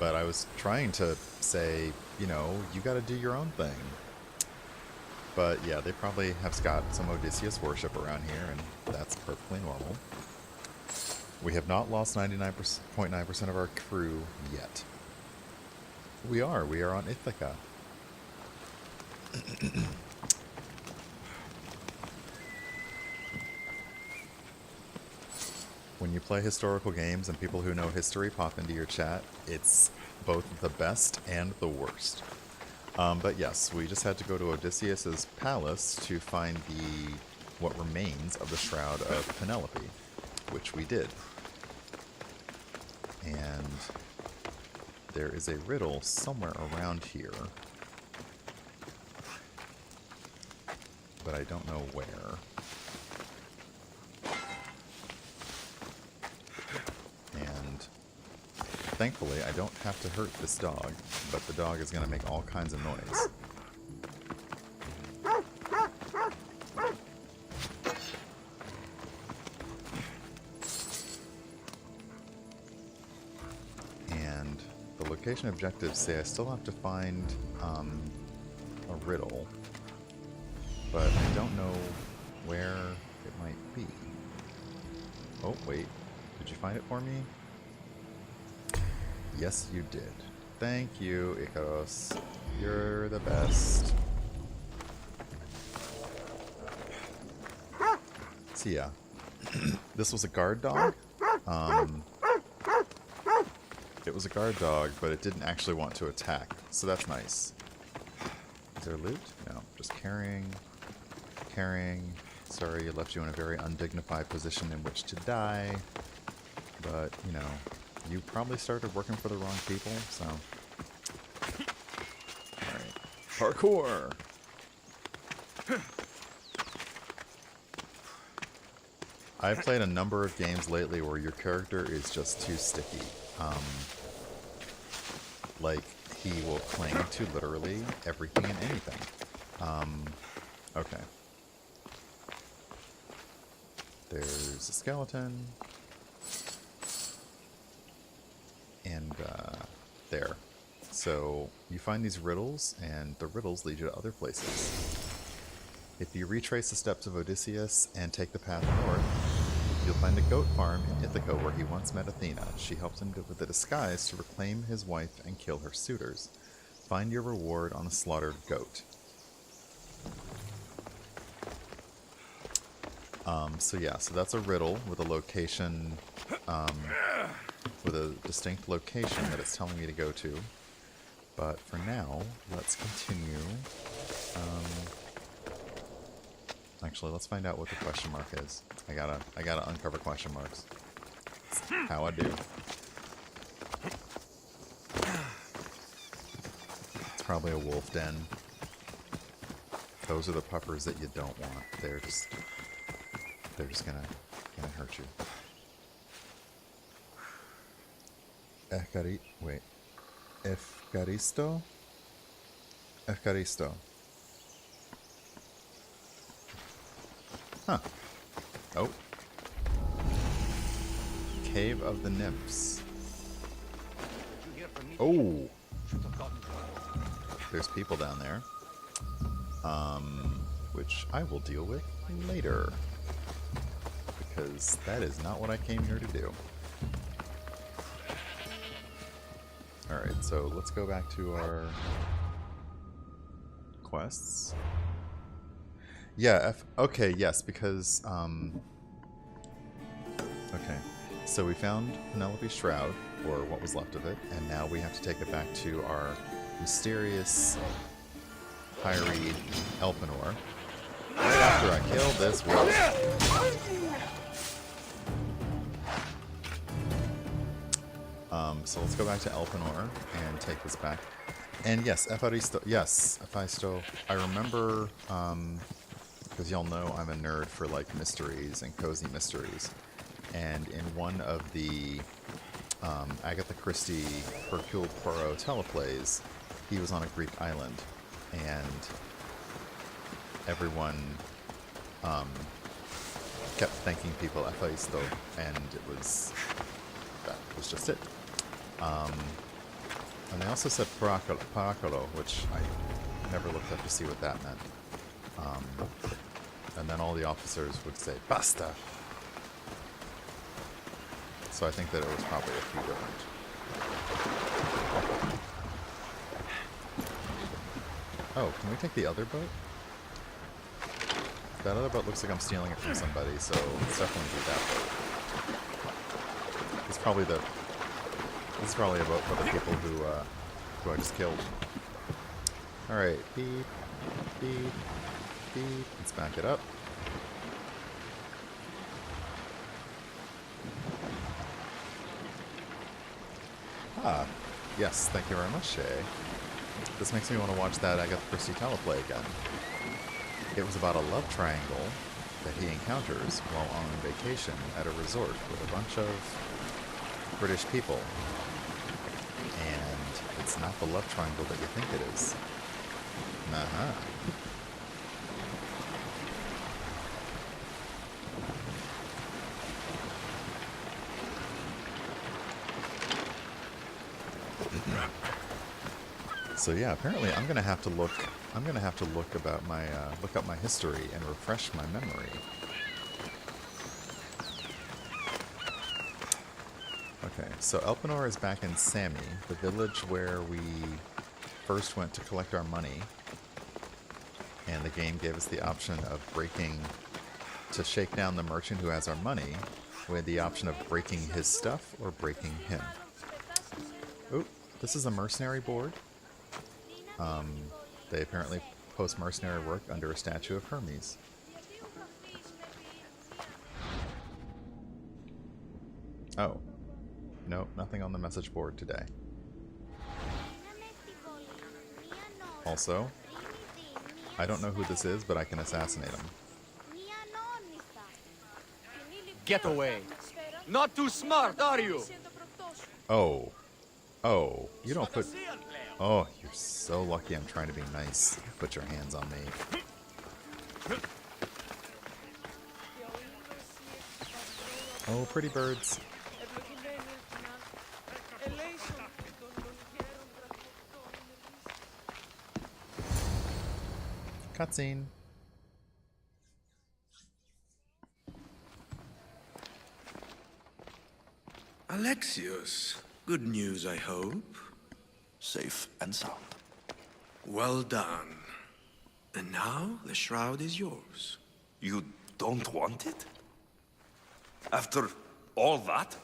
But I was trying to say, you know, you gotta do your own thing. But yeah, they probably have got some Odysseus worship around here, and that's perfectly normal. We have not lost 99.9% of our crew yet. We are on Ithaca. When you play historical games and people who know history pop into your chat, it's both the best and the worst. But yes, we just had to go to Odysseus's palace to find what remains of the Shroud of Penelope, which we did. And there is a riddle somewhere around here, but I don't know where. And thankfully, I don't have to hurt this dog, but the dog is going to make all kinds of noise. And the location objectives say I still have to find a riddle, but I don't know where it might be. Oh, wait. Did you find it for me? Yes, you did. Thank you, Icaros. You're the best. So yeah, this was a guard dog. It was a guard dog, but it didn't actually want to attack, so that's nice. Is there loot? No, just carrying. Carrying. Sorry, it left you in a very undignified position in which to die. But, you know, you probably started working for the wrong people, so... Alright. Parkour! I've played a number of games lately where your character is just too sticky. Like, he will cling to literally everything and anything. Okay. There's a skeleton. And, there. So, you find these riddles, and the riddles lead you to other places. If you retrace the steps of Odysseus and take the path north, you'll find a goat farm in Ithaca where he once met Athena. She helped him with a disguise to reclaim his wife and kill her suitors. Find your reward on a slaughtered goat. So yeah, so that's a riddle with a location, with a distinct location that it's telling me to go to. But for now, let's continue. Actually, let's find out what the question mark is. I gotta uncover question marks. That's how I do. It's probably a wolf den. Those are the puppers that you don't want. They're just gonna hurt you. Efcaristo? Efcaristo. Huh. Oh. Cave of the Nymphs. Oh! There's people down there. Which I will deal with later. Because that is not what I came here to do. Alright, so let's go back to our quests. Yeah, okay, yes, because, okay. So we found Penelope's shroud, or what was left of it, and now we have to take it back to our mysterious Pyreid Elpenor. Right after I killed this wolf. So let's go back to Elpenor and take this back. And yes, Efaristo, yes, Efaisto, I remember, because y'all know I'm a nerd for like mysteries and cozy mysteries. And in one of the Agatha Christie Hercule Poirot teleplays, he was on a Greek island, and everyone kept thanking people Efaisto, and that was just it. And they also said paracolo, which I never looked up to see what that meant. And then all the officers would say, basta! So I think that it was probably a few different. Oh, can we take the other boat? That other boat looks like I'm stealing it from somebody, so let's definitely do that boat. This is probably a boat for the people who I just killed. Alright, beep, beep, beep. Let's back it up. Ah, yes, thank you very much, Shay. This makes me want to watch that Agatha Christie teleplay again. It was about a love triangle that he encounters while on vacation at a resort with a bunch of British people. And it's not the love triangle that you think it is. Uh-huh. So yeah, apparently I'm gonna have to look up my history and refresh my memory. Okay, so Elpenor is back in Sami, the village where we first went to collect our money. And the game gave us the option of breaking, to shake down the merchant who has our money, we had the option of breaking his stuff or breaking him. Oh, this is a mercenary board. They apparently post mercenary work under a statue of Hermes. Oh. Nope, nothing on the message board today. Also, I don't know who this is, but I can assassinate him. Get away. Not too smart, are you? Oh. Oh, you don't put... Oh, you're so lucky I'm trying to be nice. Put your hands on me. Oh, pretty birds. Cutscene. Alexios, good news, I hope. Safe and sound. Well done. And now the shroud is yours. You don't want it? After all that?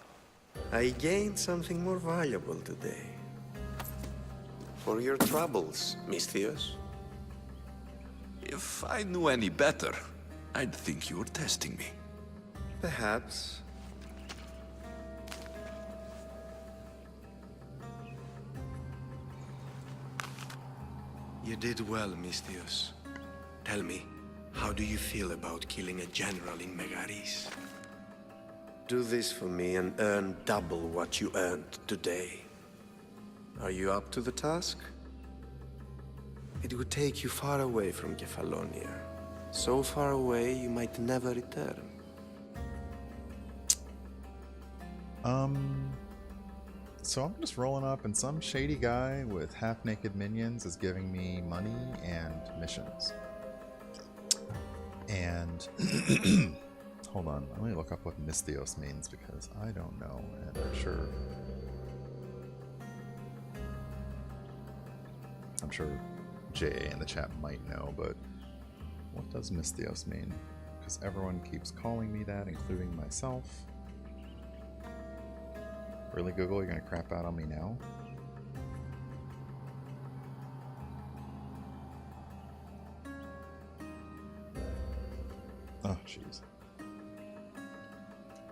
I gained something more valuable today. For your troubles, Misthios. If I knew any better, I'd think you were testing me. Perhaps. You did well, Misthios. Tell me, how do you feel about killing a general in Megaris? Do this for me and earn double what you earned today. Are you up to the task? It would take you far away from Kefalonia. So far away you might never return. So I'm just rolling up and some shady guy with half-naked minions is giving me money and missions. And hold on, let me look up what Misthios means because I don't know, and I'm sure JA in the chat might know, but what does Misthios mean? Because everyone keeps calling me that, including myself. Really, Google? You're gonna crap out on me now? Oh, jeez.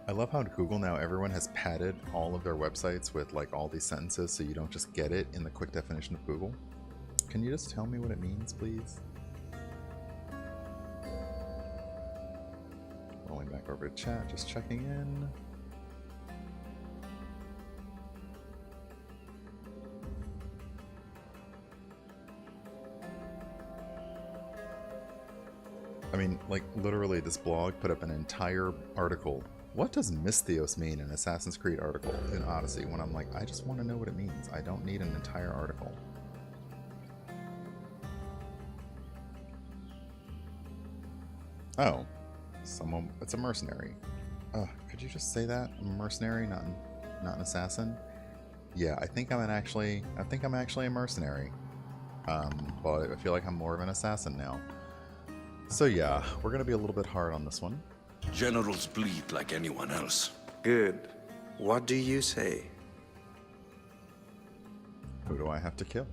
I love how Google now, everyone has padded all of their websites with like all these sentences so you don't just get it in the quick definition of Google. Can you just tell me what it means, please? Rolling back over to chat, just checking in. I mean, like, literally, this blog put up an entire article. What does Misthios mean in Assassin's Creed article in Odyssey? When I'm like, I just want to know what it means. I don't need an entire article. Oh. Someone... It's a mercenary. Could you just say that? I'm a mercenary, not an assassin? Yeah, I think I'm actually a mercenary. But I feel like I'm more of an assassin now. So yeah, we're gonna be a little bit hard on this one. Generals bleed like anyone else. Good. What do you say? Who do I have to kill?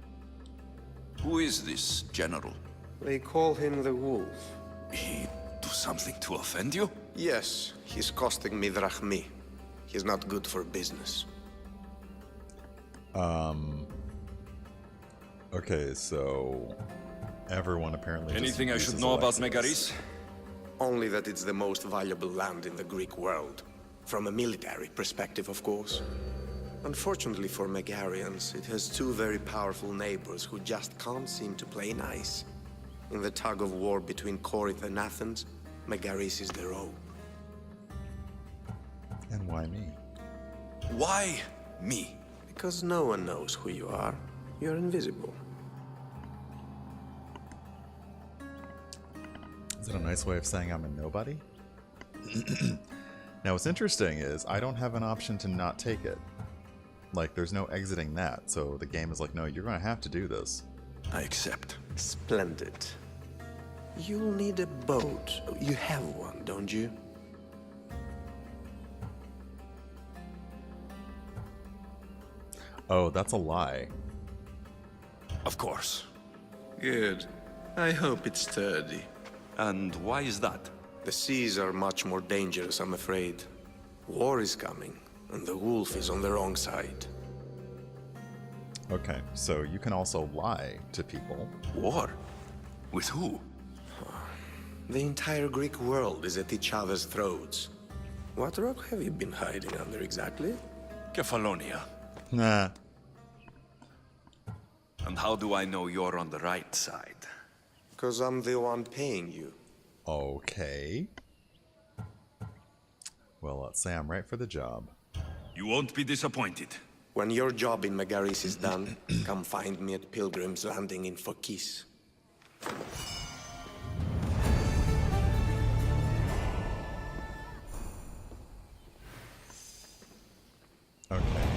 Who is this general? They call him the Wolf. He do something to offend you? Yes, he's costing me drachmae. He's not good for business. Okay, so... Everyone apparently Anything I just should uses know about Alexios. Megaris? Only that it's the most valuable land in the Greek world. From a military perspective, of course. Unfortunately for Megarians, it has two very powerful neighbors who just can't seem to play nice. In the tug-of-war between Corinth and Athens, Megaris is the rope. And why me? Why me? Because no one knows who you are. You're invisible. Is it a nice way of saying I'm a nobody? Now, what's interesting is I don't have an option to not take it. Like, there's no exiting that, so the game is like, no, you're going to have to do this. I accept. Splendid. You'll need a boat. You have one, don't you? Oh, that's a lie. Of course. Good. I hope it's sturdy. And why is that? The seas are much more dangerous, I'm afraid. War is coming, and the wolf is on the wrong side. Okay, so you can also lie to people. War? With who? The entire Greek world is at each other's throats. What rock have you been hiding under exactly? Kefalonia. Nah. And how do I know you're on the right side? 'Cause I'm the one paying you. Okay. Well, let's say I'm right for the job. You won't be disappointed. When your job in Megaris is done, come find me at Pilgrim's Landing in Phokis. Okay.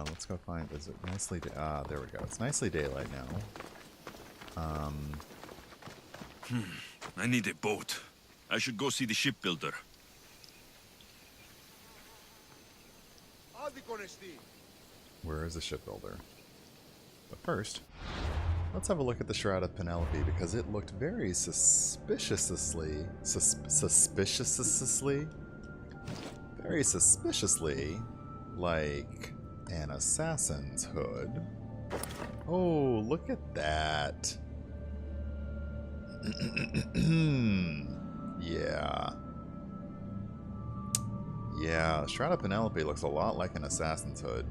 Let's go find. Is it nicely? There we go. It's nicely daylight now. I need a boat. I should go see the shipbuilder. Where is the shipbuilder? But first, let's have a look at the Shroud of Penelope because it looked very suspiciously, very suspiciously like an assassin's hood. Oh, look at that. Yeah. Yeah, Shroud of Penelope looks a lot like an assassin's hood.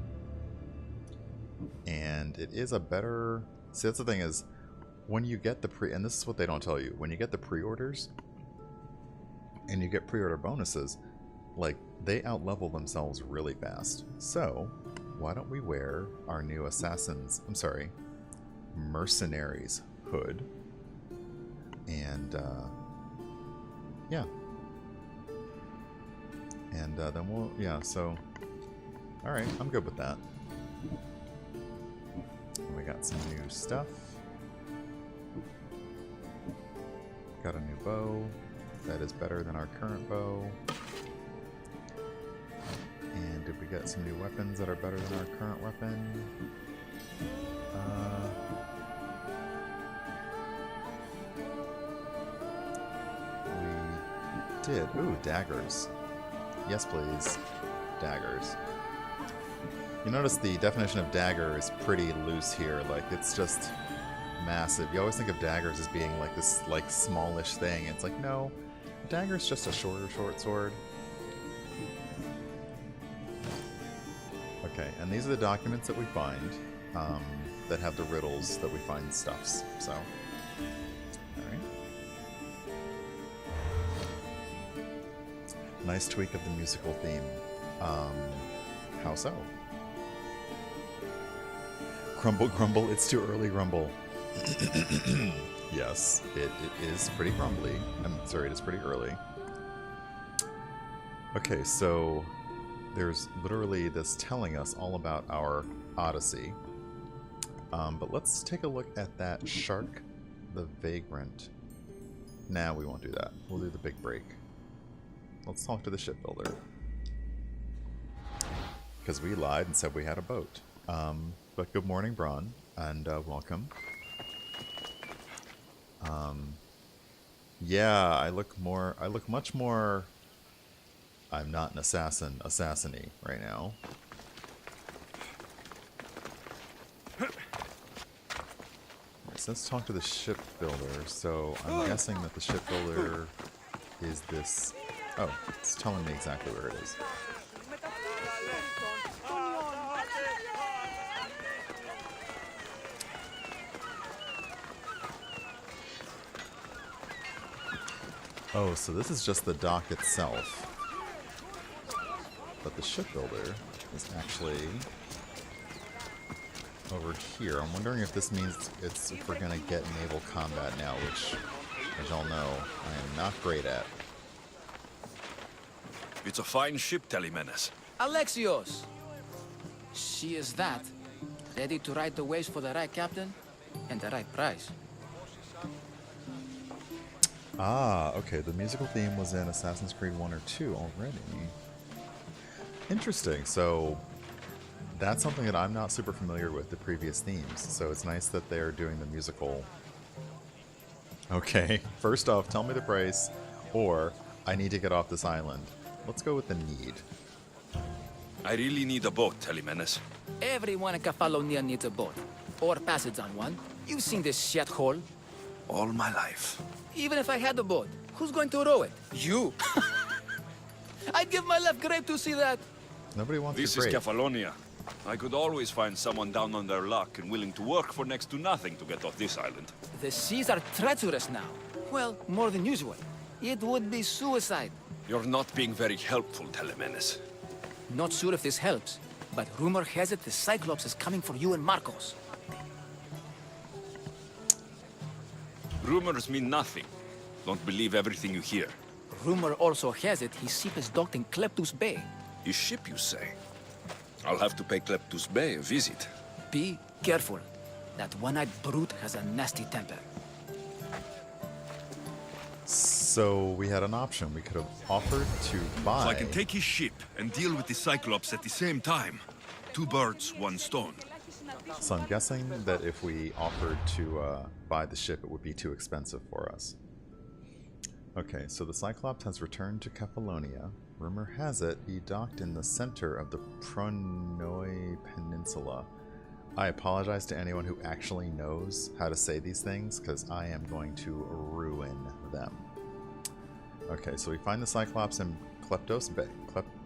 And it is a better... See, that's the thing is, when you get the and this is what they don't tell you, when you get the pre-orders, and you get pre-order bonuses, like, they out-level themselves really fast. So, why don't we wear our new mercenaries hood, and, yeah. And then we'll, yeah, so, alright, I'm good with that. And we got some new stuff. Got a new bow that is better than our current bow. And did we get some new weapons that are better than our current weapon? We did. Ooh, daggers. Yes, please. Daggers. You notice the definition of dagger is pretty loose here. Like, it's just massive. You always think of daggers as being like this, like, smallish thing. It's like, no. A dagger's just a short sword. Okay, and these are the documents that we find that have the riddles that we find stuffs. So, alright. Nice tweak of the musical theme. How so? Grumble, grumble, it's too early, grumble. Yes, it is pretty grumbly. I'm sorry, it is pretty early. Okay, so there's literally this telling us all about our Odyssey. But let's take a look at that Shark the Vagrant. Nah, we won't do that. We'll do the big break. Let's talk to the shipbuilder. Because we lied and said we had a boat. But good morning, Braun, and welcome. Yeah, I look much more... I'm not an assassin-y right now. So let's talk to the shipbuilder. So I'm guessing that the shipbuilder is this... Oh, it's telling me exactly where it is. Oh, so this is just the dock itself. But the shipbuilder is actually over here. I'm wondering if this means if we're gonna get naval combat now, which, as y'all know, I am not great at. It's a fine ship, Telemenes. Alexios! She is that. Ready to ride the waves for the right captain and the right price. Ah, okay. The musical theme was in Assassin's Creed 1 or 2 already. Interesting. So that's something that I'm not super familiar with, the previous themes. So it's nice that they're doing the musical. Okay. First off, tell me the price, or I need to get off this island. Let's go with the need. I really need a boat, Telemenes. Everyone in Kefalonia needs a boat. Or passage on one. You've seen this shithole. All my life. Even if I had a boat, who's going to row it? You! I'd give my left grape to see that. Nobody wants This to is break. Kefalonia. I could always find someone down on their luck and willing to work for next to nothing to get off this island. The seas are treacherous now. Well, more than usual. It would be suicide. You're not being very helpful, Telemenes. Not sure if this helps, but rumor has it the Cyclops is coming for you and Marcos. Rumors mean nothing. Don't believe everything you hear. Rumor also has it his ship is docked in Kleptus Bay. His ship, you say? I'll have to pay Kleptus Bay a visit. Be careful. That one-eyed brute has a nasty temper. So we had an option. We could have offered to buy. So I can take his ship and deal with the Cyclops at the same time. 2 birds, 1 stone. So I'm guessing that if we offered to buy the ship, it would be too expensive for us. Okay, so the Cyclops has returned to Kefalonia. Rumor has it he docked in the center of the Pronoi Peninsula. I apologize to anyone who actually knows how to say these things, because I am going to ruin them. Okay, so we find the Cyclops in Kleptos Bay.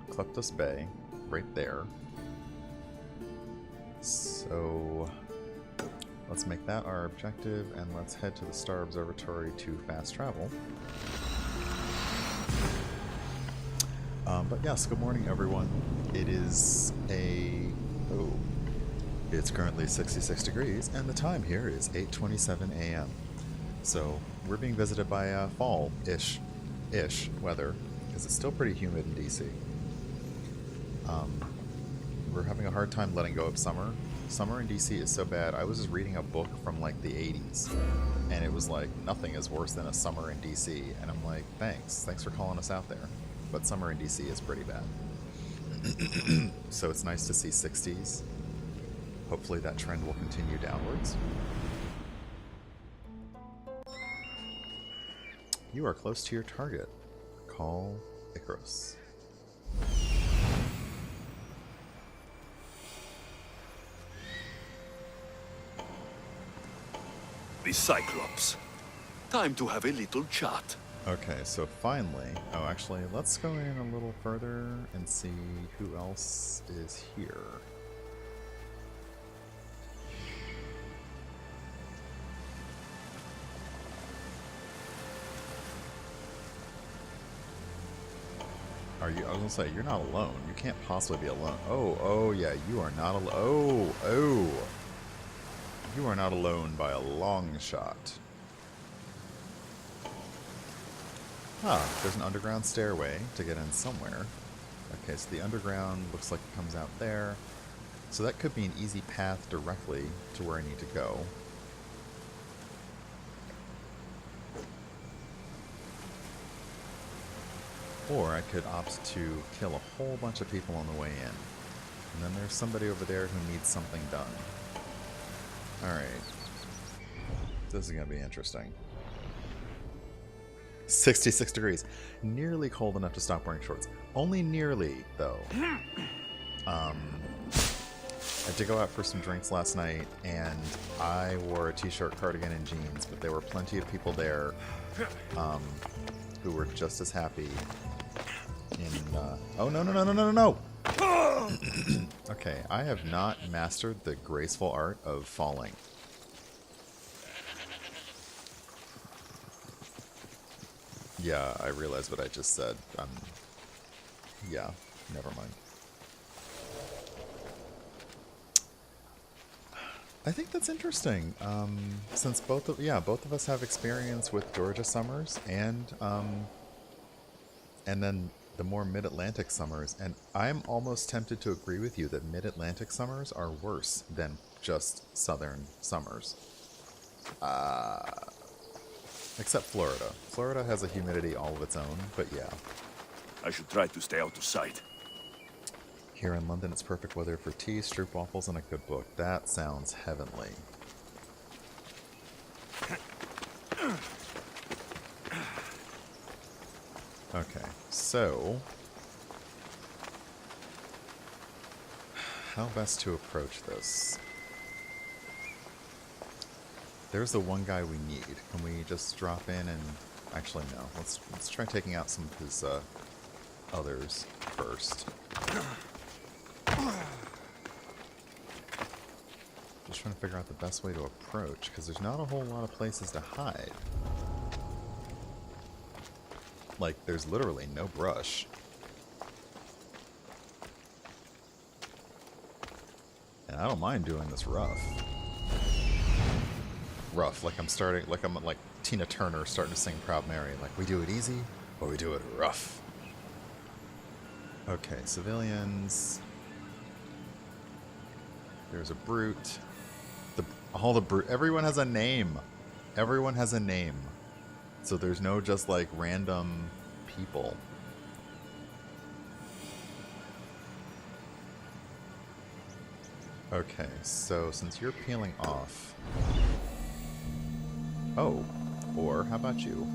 Kleptos Bay, right there. So let's make that our objective, and let's head to the Star Observatory to fast travel. But yes, good morning everyone. It is it's currently 66 degrees, and the time here is 8:27 a.m. So we're being visited by fall-ish weather, because it's still pretty humid in DC. We're having a hard time letting go of summer. Summer in DC is so bad. I was just reading a book from like the 80s, and it was like, nothing is worse than a summer in DC. And I'm like, thanks for calling us out there. But summer in DC is pretty bad. So it's nice to see 60s. Hopefully that trend will continue downwards. You are close to your target. Call Icarus. The Cyclops. Time to have a little chat. Okay, so finally... Oh, actually, let's go in a little further and see who else is here. Are you... I was gonna say, you're not alone. You can't possibly be alone. Oh, yeah, you are not alone. Oh! You are not alone by a long shot. Ah, there's an underground stairway to get in somewhere. Okay, so the underground looks like it comes out there. So that could be an easy path directly to where I need to go. Or I could opt to kill a whole bunch of people on the way in. And then there's somebody over there who needs something done. Alright. This is going to be interesting. 66 degrees. Nearly cold enough to stop wearing shorts. Only nearly, though. I did go out for some drinks last night, and I wore a t-shirt, cardigan, and jeans, but there were plenty of people there who were just as happy in... Oh, no! Okay, I have not mastered the graceful art of falling. Yeah, I realize what I just said. Yeah, never mind. I think that's interesting. Since both of us have experience with Georgia summers and then the more mid-Atlantic summers, and I'm almost tempted to agree with you that mid-Atlantic summers are worse than just southern summers. Except Florida. Florida has a humidity all of its own, but yeah. I should try to stay out of sight. Here in London, it's perfect weather for tea, stroopwafels, and a good book. That sounds heavenly. Okay, so how best to approach this? There's the one guy we need. Can we just drop in and... Actually, no. Let's try taking out some of his others first. Just trying to figure out the best way to approach, because there's not a whole lot of places to hide. Like, there's literally no brush. And I don't mind doing this rough. Rough, like I'm like Tina Turner starting to sing Proud Mary. Like, we do it easy, or we do it rough. Okay, civilians. There's a brute. All the brute. Everyone has a name. Everyone has a name. So there's no just like random people. Okay, so since you're peeling off. Oh, or how about you?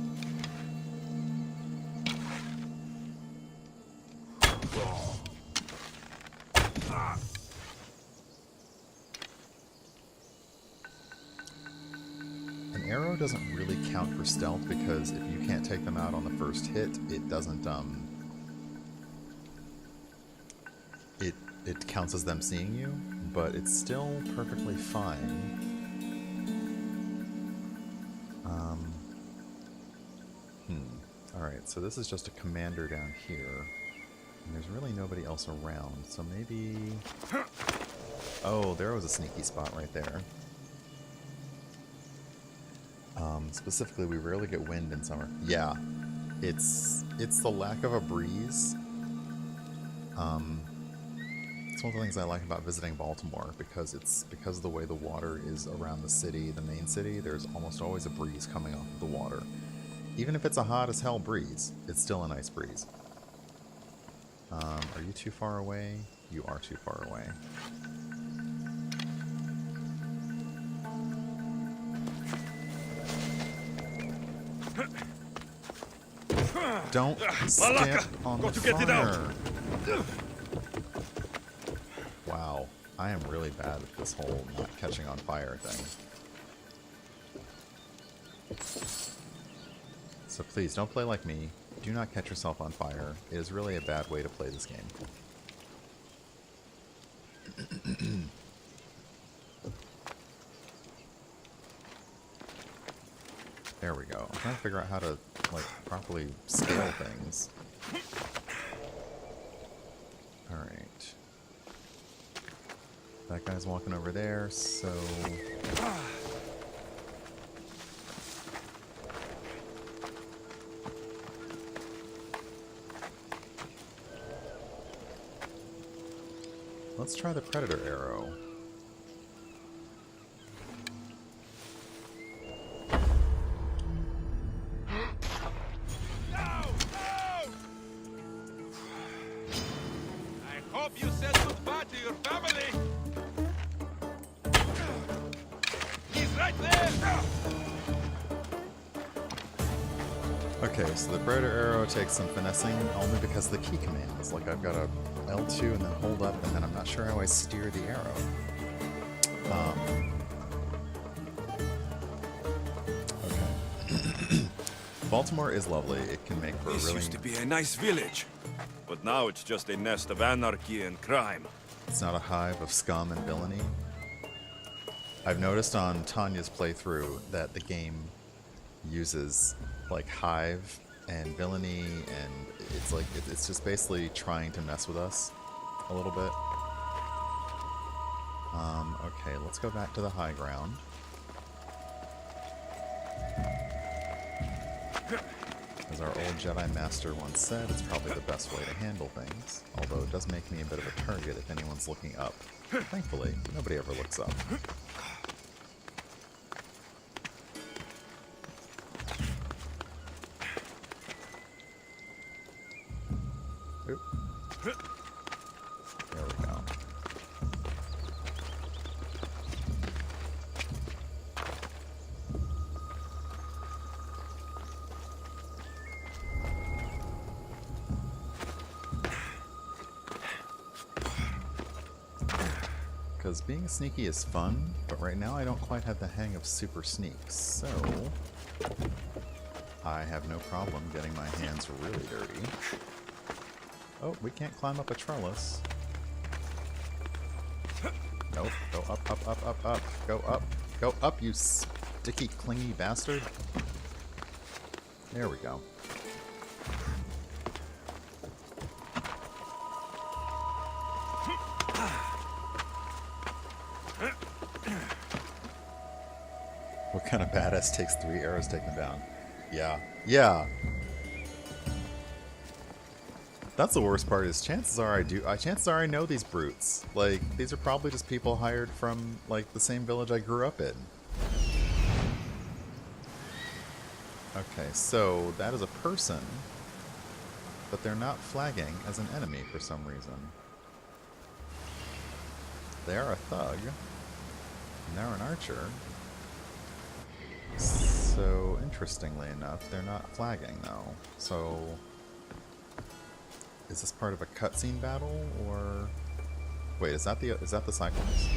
An arrow doesn't really count for stealth because if you can't take them out on the first hit, it doesn't, it counts as them seeing you, but it's still perfectly fine. Alright, so this is just a commander down here, and there's really nobody else around, so maybe... Oh, there was a sneaky spot right there. Specifically, we rarely get wind in summer. Yeah, it's the lack of a breeze. It's one of the things I like about visiting Baltimore, because of the way the water is around the city, the main city, there's almost always a breeze coming off of the water. Even if it's a hot as hell breeze, it's still a nice breeze. Are you too far away? You are too far away. Don't Maláka, step on got the to get it out. fire. Wow, I am really bad at this whole not catching on fire thing. So please, don't play like me. Do not catch yourself on fire. It is really a bad way to play this game. There we go. I'm trying to figure out how to, like, properly scale things. Alright. That guy's walking over there, so... Let's try the predator arrow. Okay, so the predator arrow takes some finessing only because of the key commands. Like, I've got a L2 and then hold up, and then I'm not sure how I steer the arrow. Okay. Baltimore is lovely. It can make for a really... This used to be a nice village, but now it's just a nest of anarchy and crime. It's not a hive of scum and villainy. I've noticed on Tanya's playthrough that the game uses like hive and villainy, and it's like it's just basically trying to mess with us a little bit. Okay, let's go back to the high ground. Because As our old Jedi Master once said, it's probably the best way to handle things. Although it does make me a bit of a target if anyone's looking up. Thankfully, nobody ever looks up. Oop. There we go. Because being sneaky is fun, but right now I don't quite have the hang of super sneaks, so I have no problem getting my hands really dirty. Oh, we can't climb up a trellis. Nope, go up, up, up, up, up. Go up, you sticky, clingy bastard. There we go. What kind of badass takes 3 arrows to take them down? Yeah. Yeah. That's the worst part is chances are I know these brutes. Like, these are probably just people hired from, like, the same village I grew up in. Okay, so that is a person, but they're not flagging as an enemy for some reason. They are a thug, and they're an archer. So, interestingly enough, they're not flagging, though. So, is this part of a cutscene battle, or... Wait, is that the Cyclops?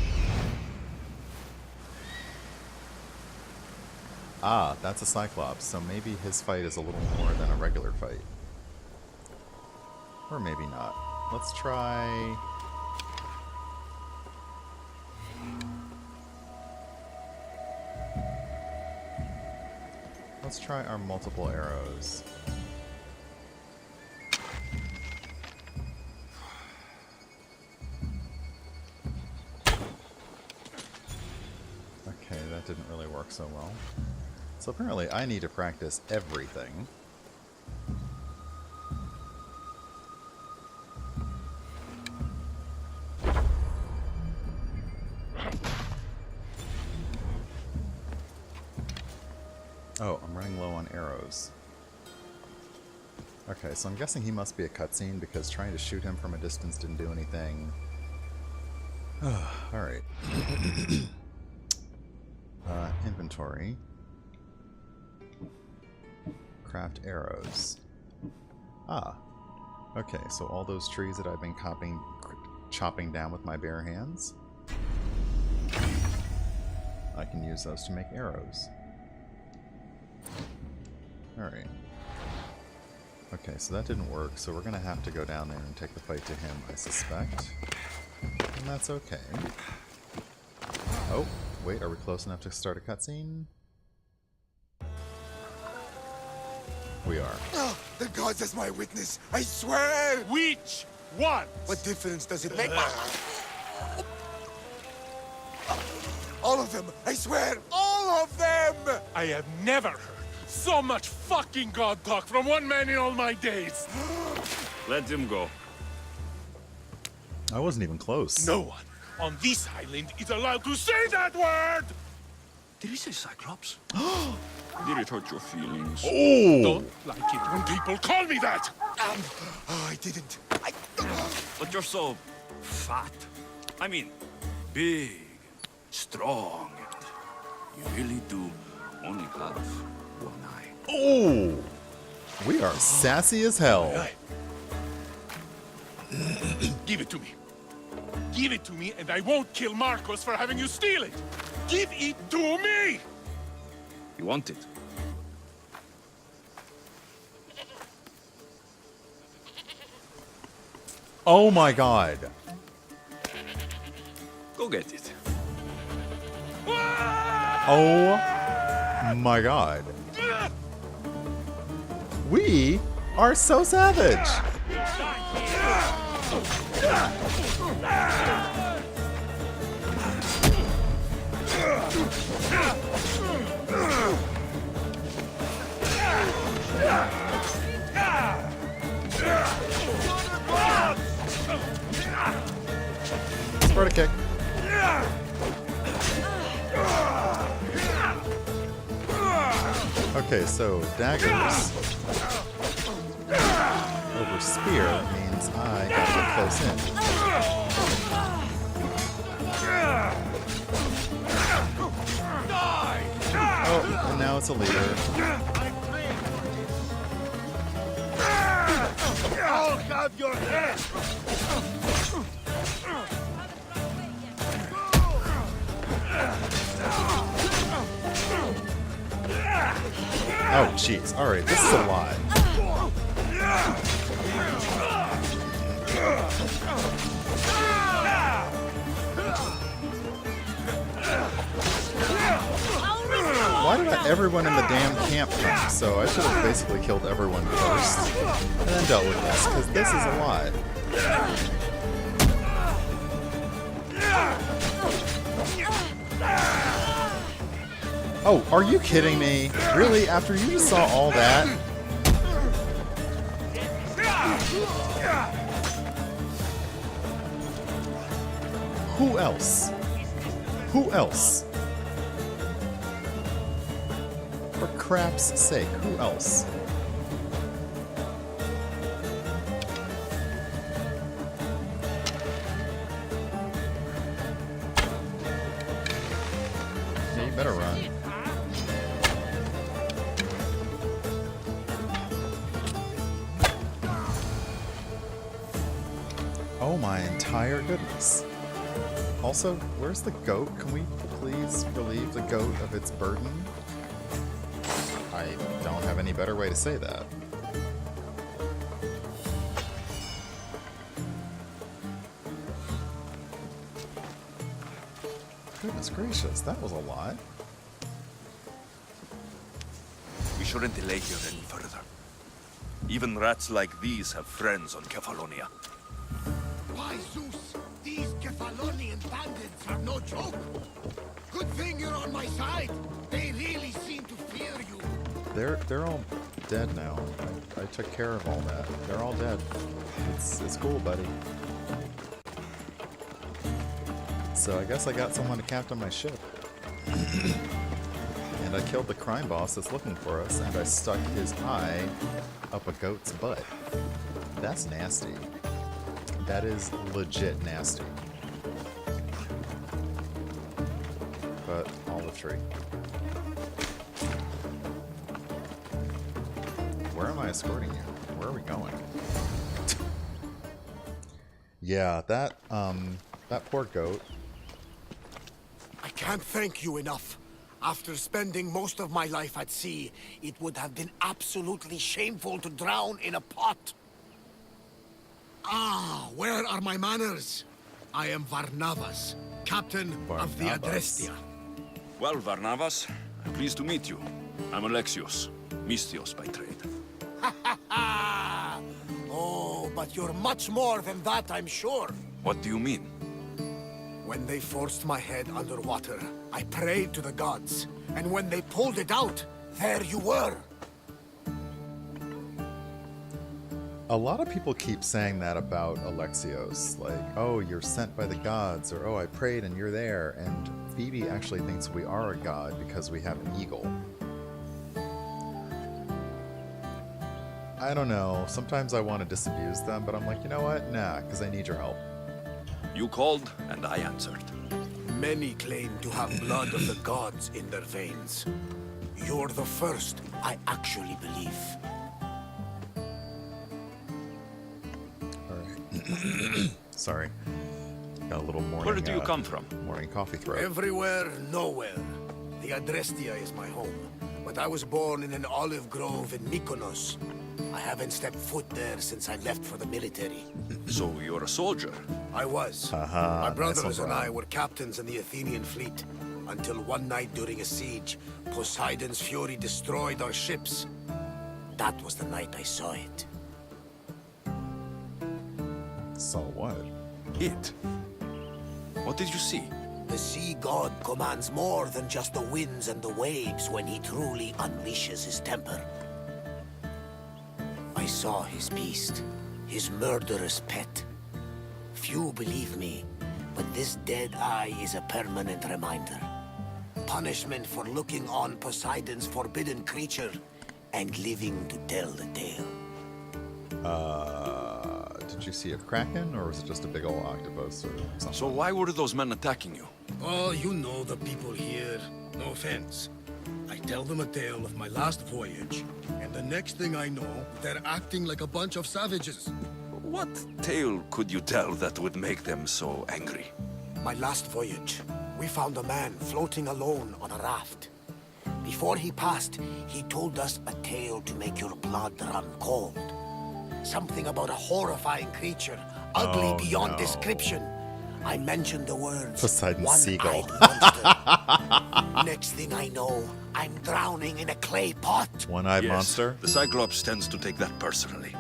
Ah, that's a Cyclops, so maybe his fight is a little more than a regular fight. Or maybe not. Let's try... Let's try our multiple arrows. Okay, that didn't really work so well. So apparently I need to practice everything. Oh, I'm running low on arrows. Okay, so I'm guessing he must be a cutscene because trying to shoot him from a distance didn't do anything. Alright. Inventory. Craft arrows. Ah. Okay, so all those trees that I've been chopping down with my bare hands, I can use those to make arrows. Alright. Okay, so that didn't work, so we're gonna have to go down there and take the fight to him, I suspect. And that's okay. Oh, wait, are we close enough to start a cutscene? We are. Oh, the gods as my witness, I swear! Which one? What difference does it make? All of them, I swear, all of them! I have never heard so much fucking god talk from one man in all my days. Let him go. I wasn't even close. No one on this island is allowed to say that word! Did he say Cyclops? Did it hurt your feelings? Oh! Don't like it when people call me that! Oh, I didn't. But you're so fat. I mean, big, strong. You really do only have one eye. Oh! We are sassy as hell. Give it to me. Give it to me and I won't kill Marcos for having you steal it! Give it to me! You want it? Oh my god. Go get it. Oh my god. We are so savage. Quick kick. Okay, so daggers over spear means I gotta get close in. Oh, and now it's a leader. I'll have your head! Oh, jeez. Alright, this is a lot. Why did everyone in the damn camp come? So I should have basically killed everyone first, and then dealt with this, because this is a lot. Oh, are you kidding me? Really? After you just saw all that? Who else? Who else? For crap's sake, who else? Yeah, you better run. Oh my entire goodness. Also, where's the goat? Can we please relieve the goat of its burden? I don't have any better way to say that. Goodness gracious, that was a lot. We shouldn't delay here any further. Even rats like these have friends on Kefalonia. By Zeus, these Kefalonian bandits are no joke. Good thing you're on my side. They really seem to fear you. They're all dead now. I took care of all that. They're all dead. It's cool, buddy. So I guess I got someone to captain my ship. And I killed the crime boss that's looking for us, and I stuck his eye up a goat's butt. That's nasty. That is legit nasty. But olive tree. Where am I escorting you? Where are we going? Yeah, that poor goat. I can't thank you enough. After spending most of my life at sea, it would have been absolutely shameful to drown in a pot. Ah, where are my manners? I am Varnavas, captain of the Adrestia. Well, Varnavas, I'm pleased to meet you. I'm Alexios, Mystios by trade. Oh, but you're much more than that, I'm sure. What do you mean? When they forced my head underwater, I prayed to the gods. And when they pulled it out, there you were. A lot of people keep saying that about Alexios. Like, oh, you're sent by the gods, or oh, I prayed and you're there. And Phoebe actually thinks we are a god because we have an eagle. I don't know. Sometimes I want to disabuse them, but I'm like, you know what? Nah, because I need your help. You called, and I answered. Many claim to have blood of the gods in their veins. You're the first I actually believe. Alright. Sorry. Got a little morning. Where do you come from? Morning coffee throat. Everywhere, nowhere. The Adrestia is my home, but I was born in an olive grove in Mykonos. I haven't stepped foot there since I left for the military. So you're a soldier? I was. My brothers and I were captains in the Athenian fleet, until one night during a siege, Poseidon's fury destroyed our ships. That was the night I saw it. Saw what? It? What did you see? The sea god commands more than just the winds and the waves when he truly unleashes his temper. I saw his beast, his murderous pet. Few believe me, but this dead eye is a permanent reminder. Punishment for looking on Poseidon's forbidden creature and living to tell the tale. Did you see a kraken, or was it just a big old octopus or something? So why were those men attacking you? Oh, you know the people here. No offense. I tell them a tale of my last voyage, and the next thing I know, they're acting like a bunch of savages. What tale could you tell that would make them so angry? My last voyage, we found a man floating alone on a raft. Before he passed, he told us a tale to make your blood run cold. Something about a horrifying creature, ugly beyond description. I mentioned the words, Poseidon's one-eyed seagull. monster. Next thing I know, I'm drowning in a clay pot. One-eyed Yes, monster? the Cyclops tends to take that personally.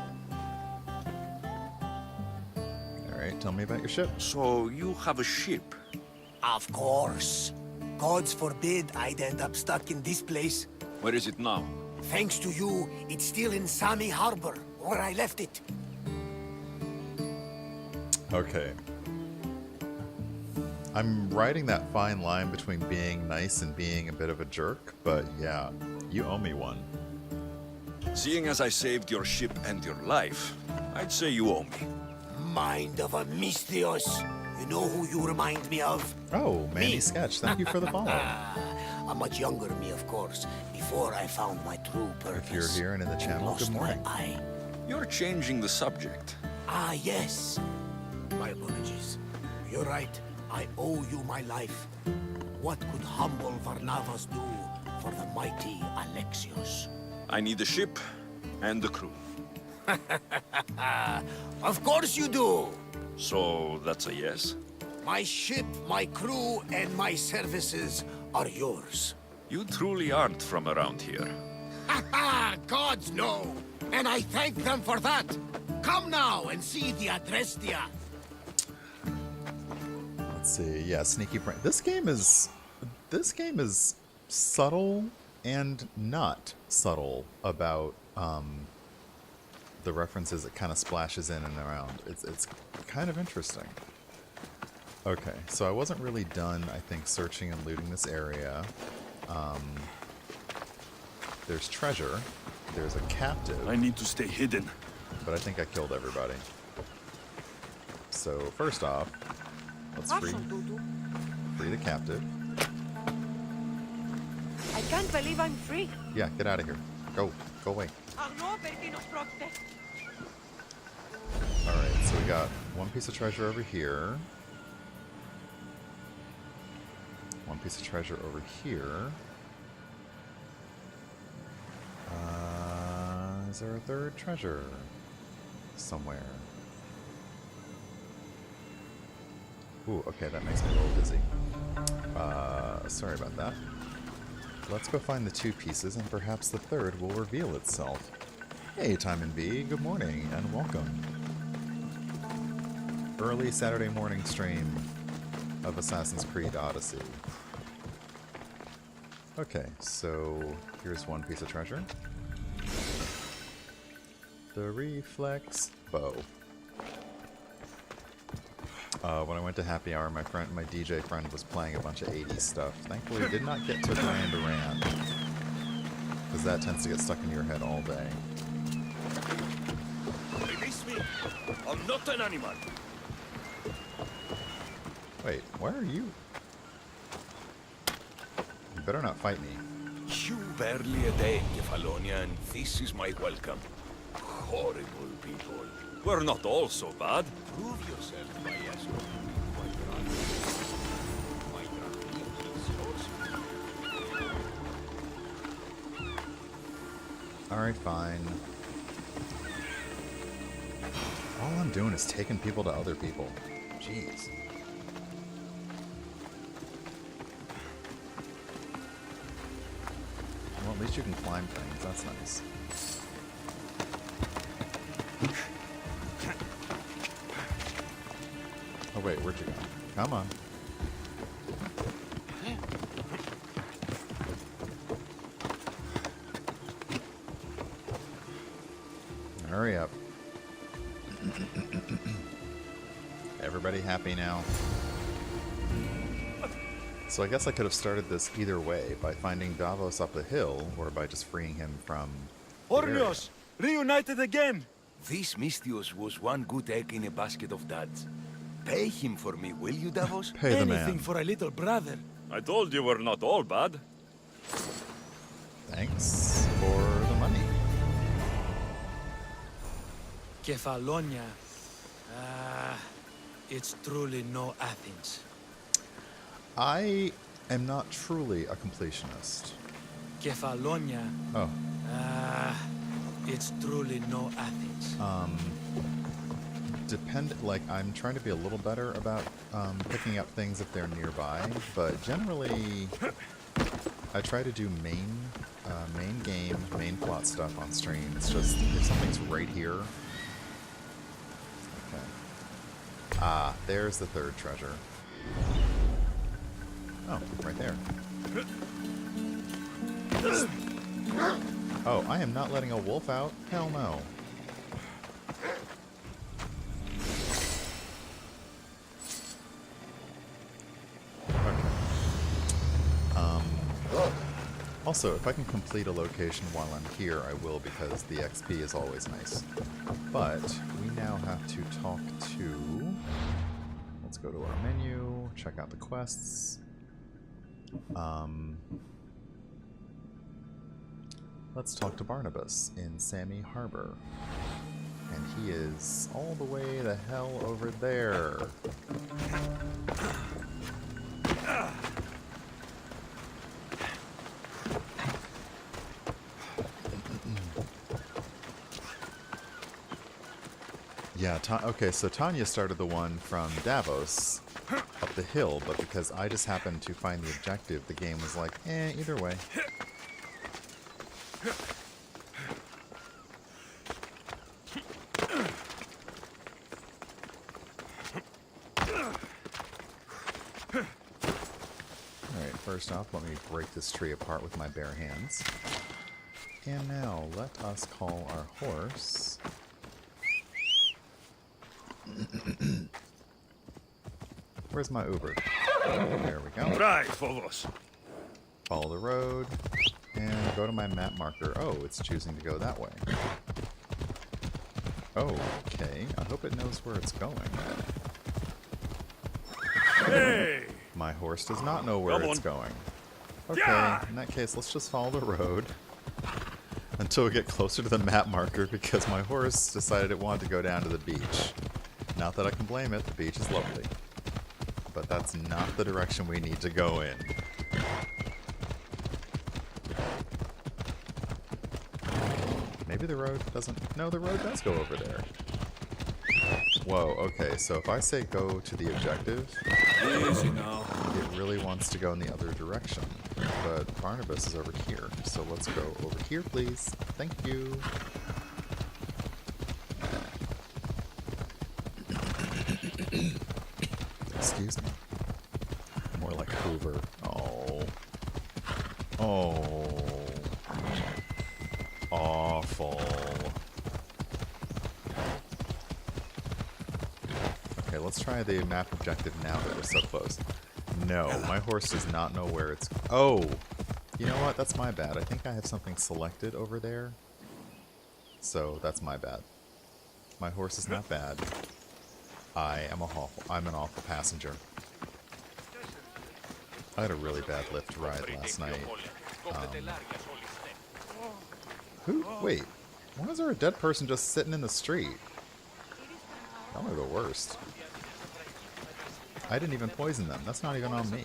Alright, tell me about your ship. So you have a ship? Of course. Gods forbid I'd end up stuck in this place. Where is it now? Thanks to you, it's still in Sami Harbor, where I left it. Okay. I'm riding that fine line between being nice and being a bit of a jerk, but yeah, you owe me one. Seeing as I saved your ship and your life, I'd say you owe me. Mind of a Misthios. You know who you remind me of? Oh, Manny Sketch, thank you for the follow. A much younger me, of course, before I found my true purpose. If you're here and in the channel, Lost good morning. my eye. You're changing the subject. Ah, yes. My apologies. You're right. I owe you my life. What could humble Varnavas do for the mighty Alexios? I need a ship and a crew. Of course you do. So that's a yes? My ship, my crew, and my services are yours. You truly aren't from around here. Ha ha! Gods know! And I thank them for that! Come now and see the Adrestia! Let's see, yeah, Sneaky Brain. This game is subtle and not subtle about the references it kind of splashes in and around. It's kind of interesting. Okay, so I wasn't really done, I think, searching and looting this area. There's treasure. There's a captive. I need to stay hidden. But I think I killed everybody. So first off, let's free the captive. I can't believe I'm free. Yeah, get out of here. Go away. Alright, so we got one piece of treasure over here. One piece of treasure over here. Is there a third treasure somewhere? Ooh, okay, that makes me a little dizzy. Sorry about that. Let's go find the two pieces, and perhaps the third will reveal itself. Hey, Time and B, good morning, and welcome. Early Saturday morning stream of Assassin's Creed Odyssey. Okay, so here's one piece of treasure. The reflex bow. When I went to happy hour, my DJ friend was playing a bunch of 80s stuff. Thankfully, did not get to Duran Duran, because that tends to get stuck in your head all day. Release me! I'm not an animal! Wait, where are you? You better not fight me. You barely a day, Kefalonia, and this is my welcome. Horrible people. We're not all so bad. Prove yourself, Mayasu. Alright, fine. All I'm doing is taking people to other people. Jeez. Well, at least you can climb things. That's nice. Oh wait, where'd you go? Come on. Hurry up. Everybody happy now? So I guess I could have started this either way, by finding Davos up the hill, or by just freeing him from the area. Ornios! Reunited again! This Misthios was one good egg in a basket of duds. Pay him for me, will you, Davos? Pay the man. Anything for a little brother. I told you we're not all bad. Thanks for the money. Kefalonia. It's truly no Athens. I am not truly a completionist. Kefalonia. Oh. It's truly no Athens. Like, I'm trying to be a little better about picking up things if they're nearby, but generally I try to do main game, main plot stuff on stream. It's just, if something's right here. Okay. Ah, there's the third treasure. Oh, right there. Oh, I am not letting a wolf out? Hell no. Also, if I can complete a location while I'm here, I will, because the XP is always nice. But we now have to talk to... Let's go to our menu, check out the quests. Let's talk to Barnabas in Sammy Harbor. And he is all the way the hell over there. Yeah, okay, so Tanya started the one from Davos up the hill, but because I just happened to find the objective, the game was like, either way. Alright, first off, let me break this tree apart with my bare hands. And now, let us call our horse... Where's my Uber? There we go. Right, Phobos. Follow the road and go to my map marker. Oh, it's choosing to go that way. Okay, I hope it knows where it's going. Hey! My horse does not know where it's going. Okay, in that case, let's just follow the road until we get closer to the map marker, because my horse decided it wanted to go down to the beach. Not that I can blame it, the beach is lovely. But that's not the direction we need to go in. Maybe the road doesn't... No, the road does go over there. Whoa, okay, so if I say go to the objective, easy now. It really wants to go in the other direction. But Barnabas is over here, so let's go over here, please. Thank you. Excuse me. More like Hoover. Oh. Oh. Awful. Okay, let's try the map objective now that we're so close. No, my horse does not know where it's... Oh! You know what? That's my bad. I think I have something selected over there. So, that's my bad. My horse is not bad. I'm an awful passenger. I had a really bad lift ride last night. Wait, why is there a dead person just sitting in the street? Y'all are the worst. I didn't even poison them. That's not even on me.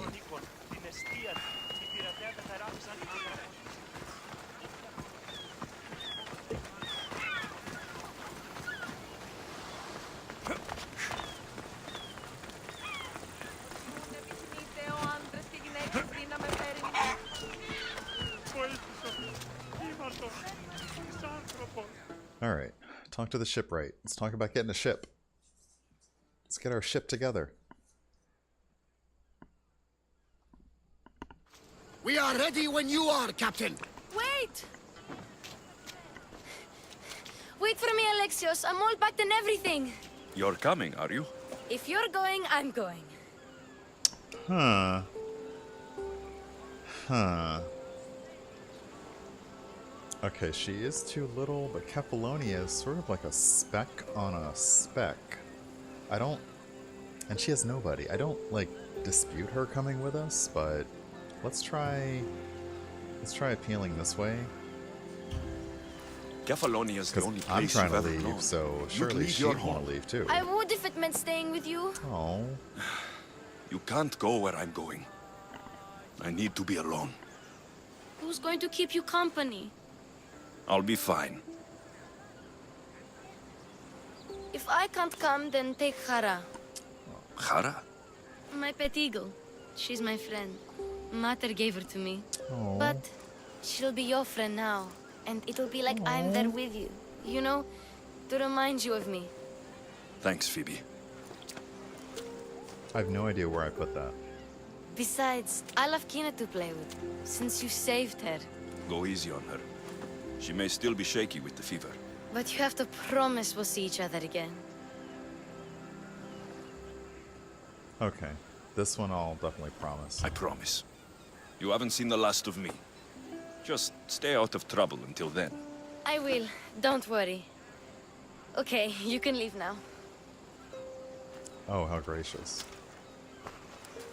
Alright, talk to the shipwright. Let's talk about getting a ship. Let's get our ship together. We are ready when you are, Captain. Wait! Wait for me, Alexios. I'm all packed and everything. You're coming, are you? If you're going, I'm going. Huh. Huh. Okay, she is too little, but Kefalonia is sort of like a speck on a speck. I don't... And she has nobody. I don't, like, dispute her coming with us, but let's try... Let's try appealing this way. Kefalonia is the only place I'm trying to you've ever leave, known. so You'd surely leave she'd your want home. to leave too. I would if it meant staying with you. Oh. You can't go where I'm going. I need to be alone. Who's going to keep you company? I'll be fine. If I can't come, then take Hara, Hara? my pet eagle. She's my friend. Mater gave her to me. Oh. But she'll be your friend now. And it'll be like I'm there with you. You know, to remind you of me. Thanks, Phoebe. I have no idea where I put that. Besides, I love Kina to play with, since you saved her. Go easy on her. She may still be shaky with the fever. But you have to promise we'll see each other again. Okay. This one I'll definitely promise. I promise. You haven't seen the last of me. Just stay out of trouble until then. I will. Don't worry. Okay, you can leave now. Oh, how gracious.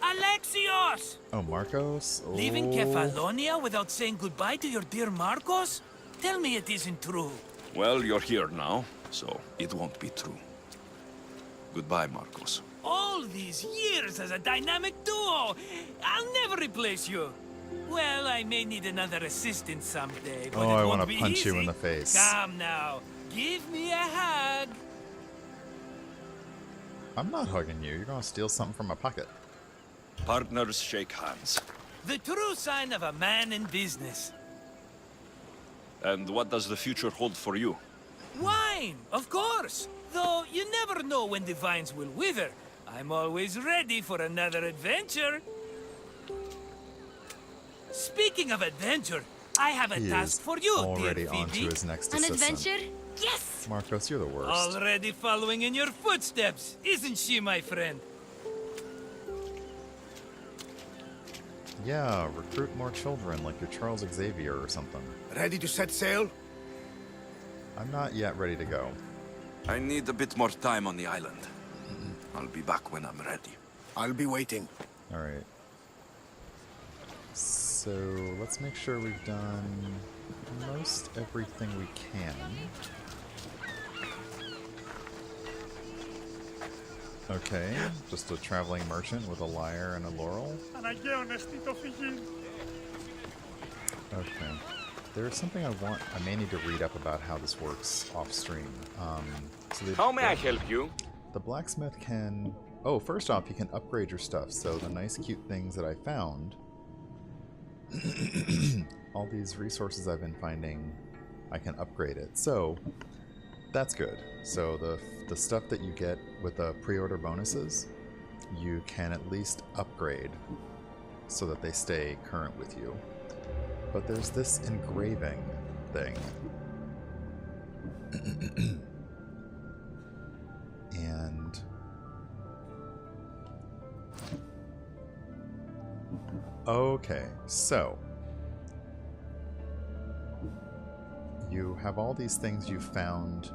Alexios! Oh, Marcos? Oh. Leaving Kefalonia without saying goodbye to your dear Marcos? Tell me it isn't true. Well, you're here now, so it won't be true. Goodbye, Marcos. All these years as a dynamic duo! I'll never replace you! Well, I may need another assistant someday, but Oh, it I won't want be to punch easy. you in the face. Come now, give me a hug! I'm not hugging you. You're going to steal something from my pocket. Partners shake hands. The true sign of a man in business. And what does the future hold for you? Wine, of course! Though you never know when the vines will wither. I'm always ready for another adventure. Speaking of adventure, I have a He task is for you, already dear on to Phoebe. his next An assistant. adventure? Yes! Marcos, you're the worst. Already following in your footsteps, isn't she, my friend? Yeah, recruit more children like you're Charles Xavier or something. Ready to set sail? I'm not yet ready to go. I need a bit more time on the island. I'll be back when I'm ready. I'll be waiting. Alright. So, let's make sure we've done most everything we can. Okay, just a traveling merchant with a lyre and a laurel. Okay. There's something I may need to read up about how this works off stream. How may I help you? The blacksmith can... Oh, first off, you can upgrade your stuff. So the nice cute things that I found, all these resources I've been finding, I can upgrade it. So that's good. So the stuff that you get with the pre-order bonuses, you can at least upgrade so that they stay current with you. But there's this engraving thing. And okay, so you have all these things you found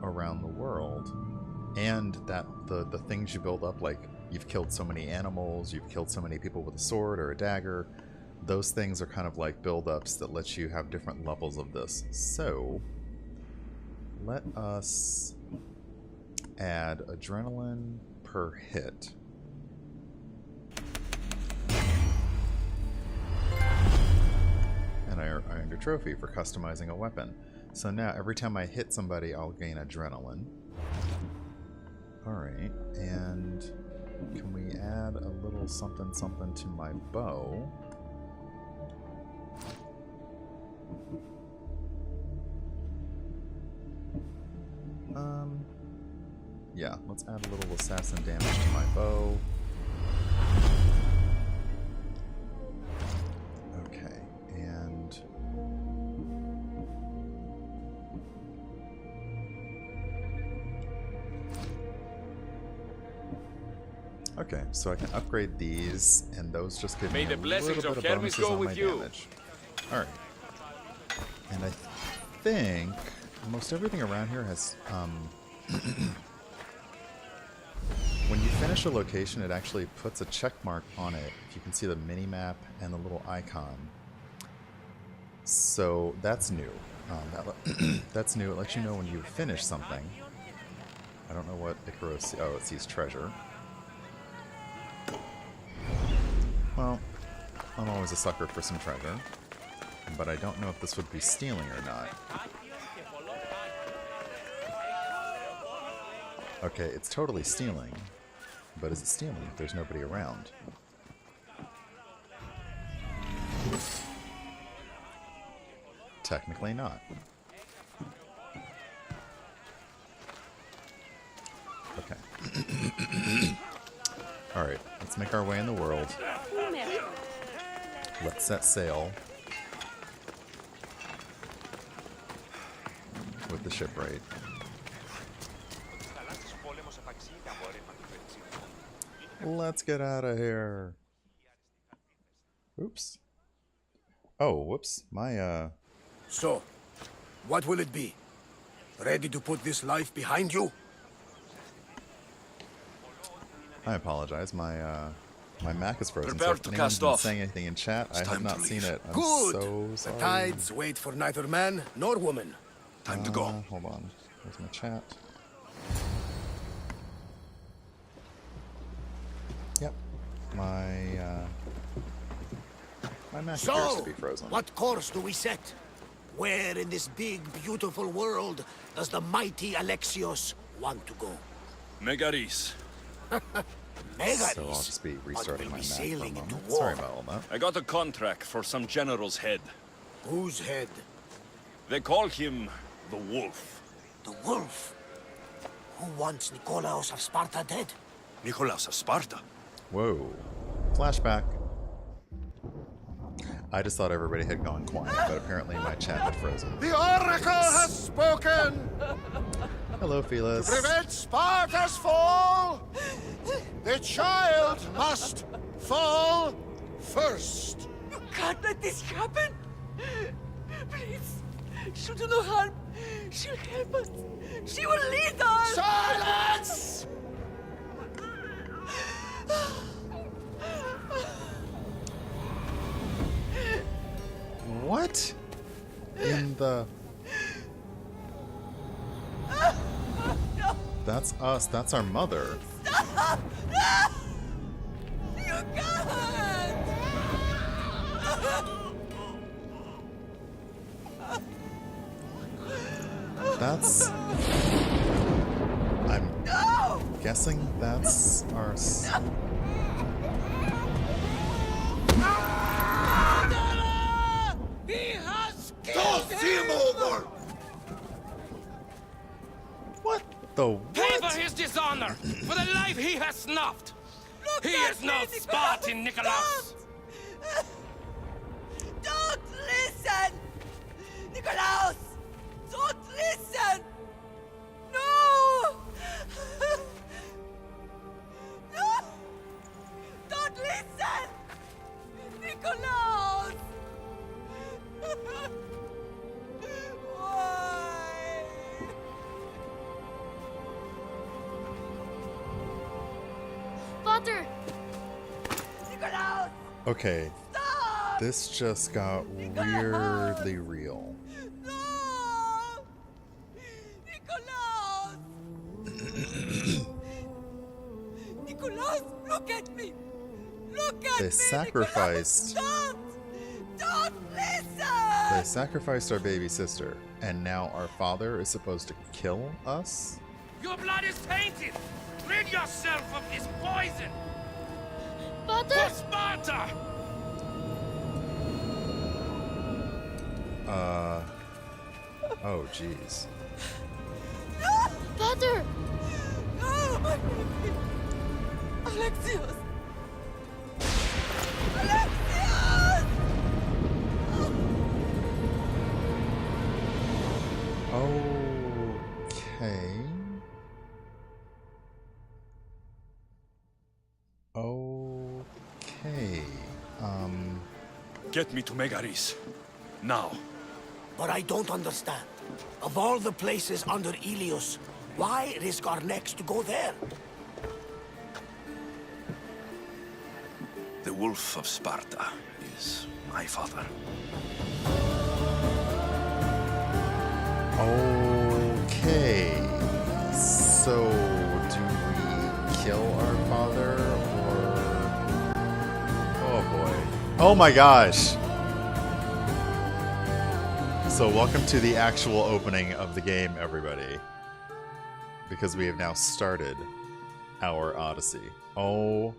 around the world, and that the things you build up, like you've killed so many animals, you've killed so many people with a sword or a dagger, those things are kind of like build-ups that let you have different levels of this. So let us add adrenaline per hit. And I earned a trophy for customizing a weapon. So now every time I hit somebody, I'll gain adrenaline. Alright, and can we add a little something something to my bow? Yeah, let's add a little assassin damage to my bow. Okay, and Okay, so I can upgrade these, and those just give May me the a blessings little of bit of Hermes bonuses go on with my you. damage. Alright. And I think almost everything around here has... when you finish a location, it actually puts a check mark on it. If you can see the mini-map and the little icon. So that's new. That's new. It lets you know when you finish something. I don't know what Icaros... Oh, it sees treasure. Well, I'm always a sucker for some treasure. But I don't know if this would be stealing or not. Okay, it's totally stealing. But is it stealing if there's nobody around? Technically not. Okay. Alright, let's make our way in the world. Let's set sail. With the ship right. Let's get out of here. Oops. Oh, whoops. My, So, what will it be? Ready to put this life behind you? I apologize. My Mac is frozen. Prepare So if to anyone's cast been off. saying anything in chat, I have not seen it. I'm Good. so The sorry. tides wait for neither man nor woman. Time to go. Hold on. Where's my chat? Yep. My Mac appears to be frozen. What course do we set? Where in this big, beautiful world does the mighty Alexios want to go? Megaris. Megaris? So I'll just be restarting my Mac for a sailing moment. into war. Sorry about all that. I got a contract for some general's head. Whose head? They call him the Wolf. The wolf? Who wants Nikolaos of Sparta dead? Nikolaos of Sparta? Whoa. Flashback. I just thought everybody had gone quiet, but apparently my chat had frozen. The Oracle has spoken! Hello, Felis. To prevent Sparta's fall, the child must fall first. You can't let this happen! Please, she'll do no harm. She'll help us. She will lead us! Silence! What? In the... That's us. That's our mother. Stop! You can't! That's... I'm guessing that's our... He has Toss him over! What the Pay what? for his dishonor, for the life he has snuffed. He is no Spartan, Nikolaos. Don't listen, Nikolaos. Don't listen. No. No. Don't listen, Nikolaos. Why? Father! Nikolaos! Okay. Stop! This just got weirdly real. No! Nikolaos! Nikolaos, look at me! Look at They me! sacrificed... Nikolaos, don't listen! They sacrificed our baby sister, and now our father is supposed to kill us? Your blood is tainted! Rid yourself of this poison! Father! For Sparta! Oh, jeez. Father! No, my baby! Alexios! Alexios! Okay. Get me to Megaris. Now. But I don't understand. Of all the places under Ilios, why risk our necks to go there? The Wolf of Sparta is my father. Okay. So, do we kill our father, or... Oh boy. Oh my gosh! So welcome to the actual opening of the game, everybody. Because we have now started our Odyssey. Oh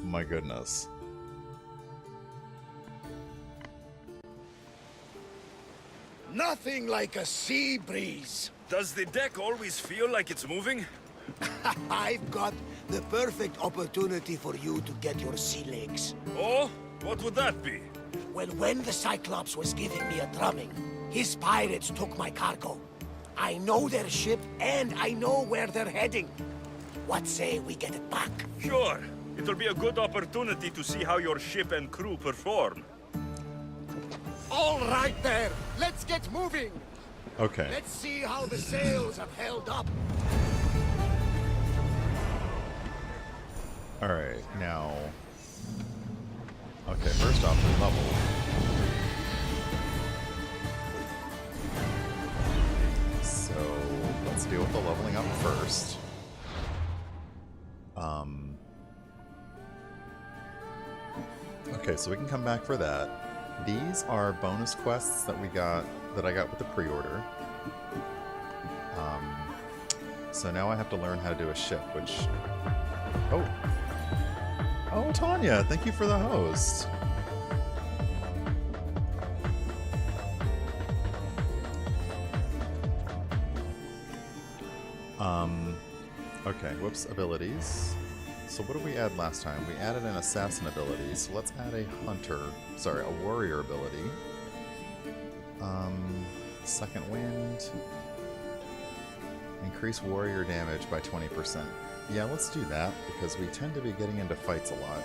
my goodness. Nothing like a sea breeze. Does the deck always feel like it's moving? I've got the perfect opportunity for you to get your sea legs. Oh? What would that be? Well, when the Cyclops was giving me a drumming, his pirates took my cargo. I know their ship, and I know where they're heading. What say we get it back? Sure. It'll be a good opportunity to see how your ship and crew perform. All right there. Let's get moving. Okay. Let's see how the sails have held up. Alright, now... Okay, first off, the level. So, let's deal with the leveling up first. Okay, so we can come back for that. These are bonus quests that I got with the pre-order. So now I have to learn how to do a ship, which... Oh, Tanya, thank you for the host. Okay, whoops, abilities. So what did we add last time? We added an assassin ability, so let's add a warrior ability. Second wind. Increase warrior damage by 20%. Yeah, let's do that, because we tend to be getting into fights a lot.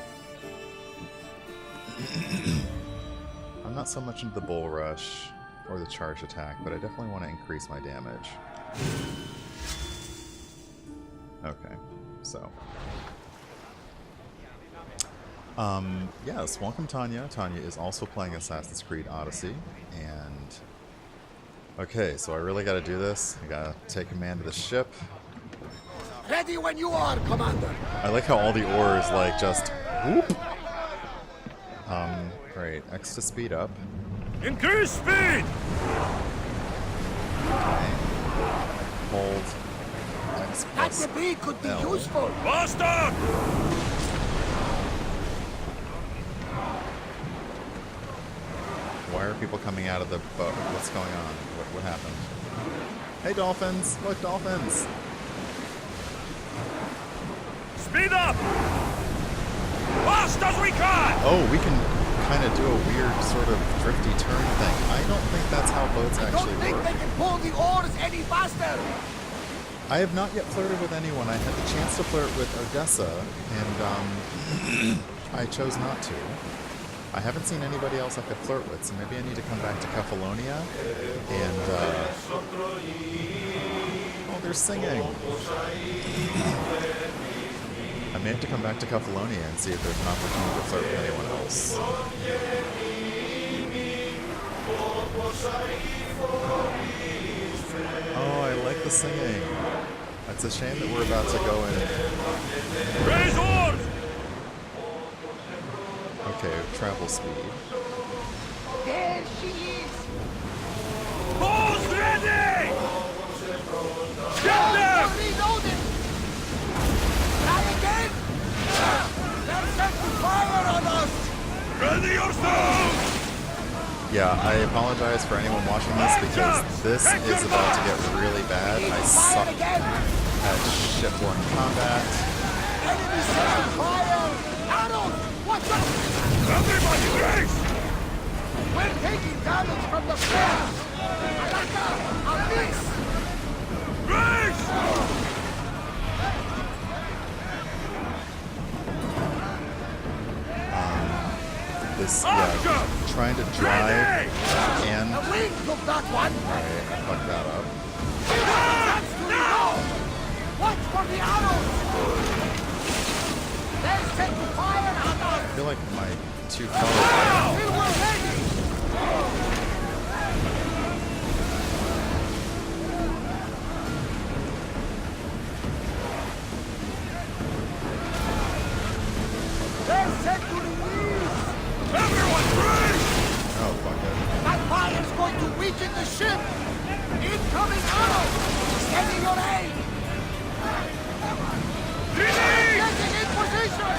I'm not so much into the bull rush or the charge attack, but I definitely want to increase my damage. Okay, so... yes, welcome Tanya. Tanya is also playing Assassin's Creed Odyssey, and... Okay, so I really gotta do this. I gotta take command of the ship. Ready when you are, Commander. I like how all the oars, like, just... Whoop! Great. X to speed up. Increase speed! Okay. Hold. X That plus debris could be L. useful. Faster! Why are people coming out of the boat? What's going on? What happened? Hey, dolphins! Look, dolphins! Speed up! Fast as we can! Oh, we can kind of do a weird sort of drifty turn thing. I don't think that's how boats actually Don't think work. they can pull the oars any faster. I have not yet flirted with anyone. I had the chance to flirt with Odessa, and I chose not to. I haven't seen anybody else I could flirt with, so maybe I need to come back to Cephalonia and, oh, they're singing! I may have to come back to Cephalonia and see if there's an opportunity to flirt with anyone else. Oh, I like the singing. It's a shame that we're about to go in. Raise oars! Okay, travel speed. There she is. Balls ready! Get them! Reloading. Try again. They're set to fire on us. Ready yourselves! Yeah, I apologize for anyone watching this because this is about to get really bad. I suck at shipborne combat. Enemy set to fire. Arrows, watch out! Everybody brace! We're taking damage from the flares. Maláka, a miss. Brace! This, yeah, trying to drive and... The wind took that one! Alright, I fucked that up. Now! Watch for the arrows! They're set to fire on us! I feel like my two fellows... We were ready! They're set to release! Everyone free! Oh, fuck it. That fire's going to weaken the ship! Incoming arrows! Steady your aim! Release! Getting in position!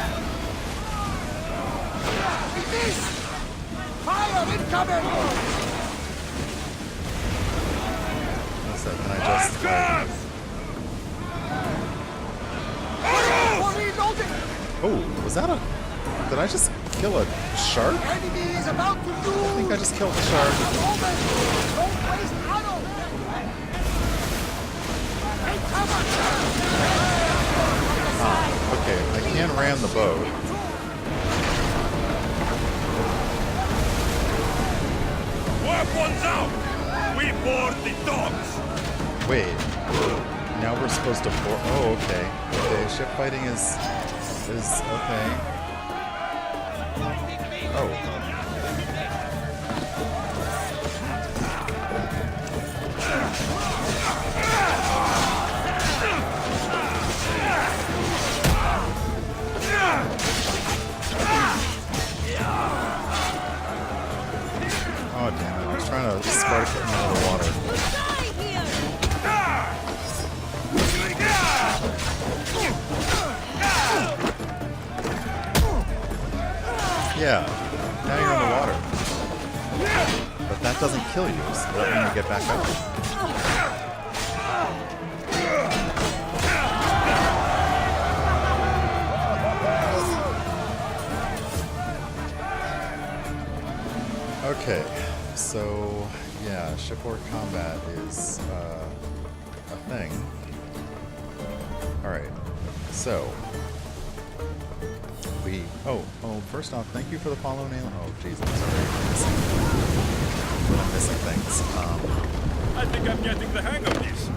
Release! Fire incoming! So can I just... like... Oh, was that a... Did I just kill a shark? Enemy is about to do. I think I just killed the shark. Don't waste arrows. Take cover. Ah, okay, I can ram the boat. Weapons out! We board the dogs! Wait. Now we're supposed to board... Oh, okay. Okay, ship fighting is okay. Oh. Oh, damn it. I was trying to spark it out of the water. Yeah, now you're in the water. But that doesn't kill you, so that when you get back up. Okay, so yeah, shipboard combat is a thing. Alright, so Oh, first off, thank you for the follow, Nail. Oh, jeez, I'm sorry. I'm missing things. I think I'm getting the hang of this.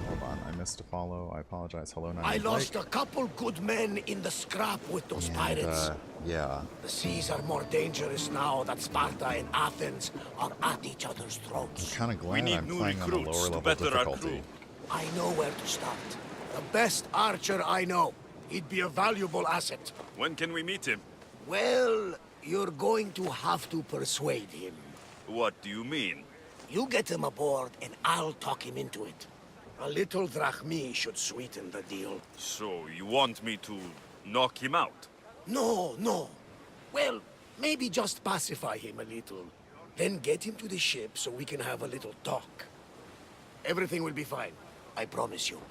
Hold on, I missed a follow. I apologize. Hello, I lost a couple good men in the scrap with those pirates. Yeah. The seas are more dangerous now that Sparta and Athens are at each other's throats. I'm kind of glad I'm playing on the lower level difficulty. I know where to start. The best archer I know. He'd be a valuable asset. When can we meet him? Well, you're going to have to persuade him. What do you mean? You get him aboard and I'll talk him into it. A little drachmae should sweeten the deal. So, you want me to knock him out? No, no. Well, maybe just pacify him a little. Then get him to the ship so we can have a little talk. Everything will be fine. I promise you.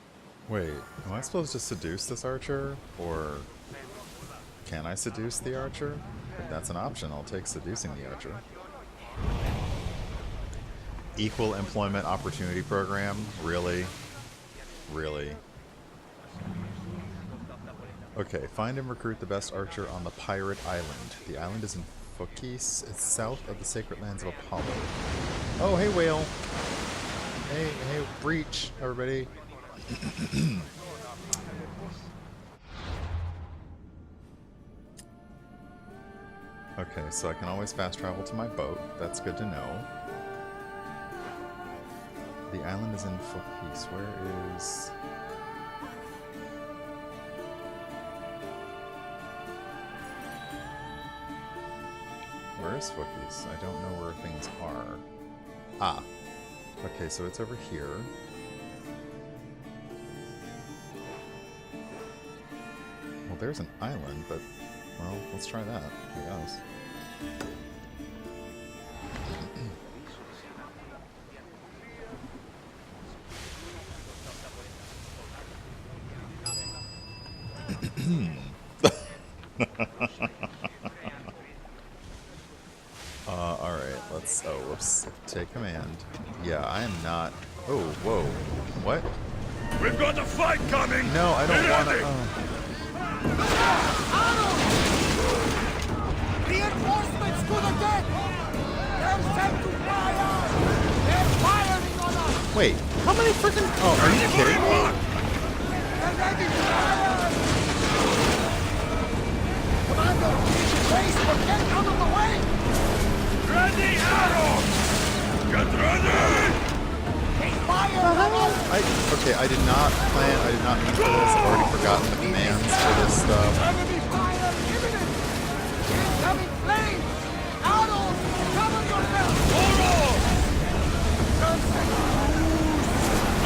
Wait, am I supposed to seduce this archer? Or can I seduce the archer? If that's an option, I'll take seducing the archer. Equal Employment Opportunity Program? Really? Really? Okay, find and recruit the best archer on the pirate island. The island is in Phokis. It's south of the sacred lands of Apollo. Oh, hey, whale. Hey, breach, everybody. Okay, so I can always fast travel to my boat. That's good to know. The island is in Phokis. Where is... Where is Phokis? I don't know where things are. Ah. Okay, so it's over here. Well, there's an island, but... Well, let's try that, I guess. Alright, let's... Oh, whoops. Take command. Yeah, I am not... Oh, whoa. What? We've got a fight coming! No, I don't want to... Reinforcements to the deck! They're sent to fire! They're firing on us! Wait, how many freaking... Oh, are you kidding me? They're ready to fire! Commander, brace for get out of the way! Ready, arrows! Get ready! They fire on us! Okay, I did not plan, I did not mean for this. I've already forgotten the commands for this stuff. Enemy fire imminent! Incoming flames! Arrows! Cover yourself!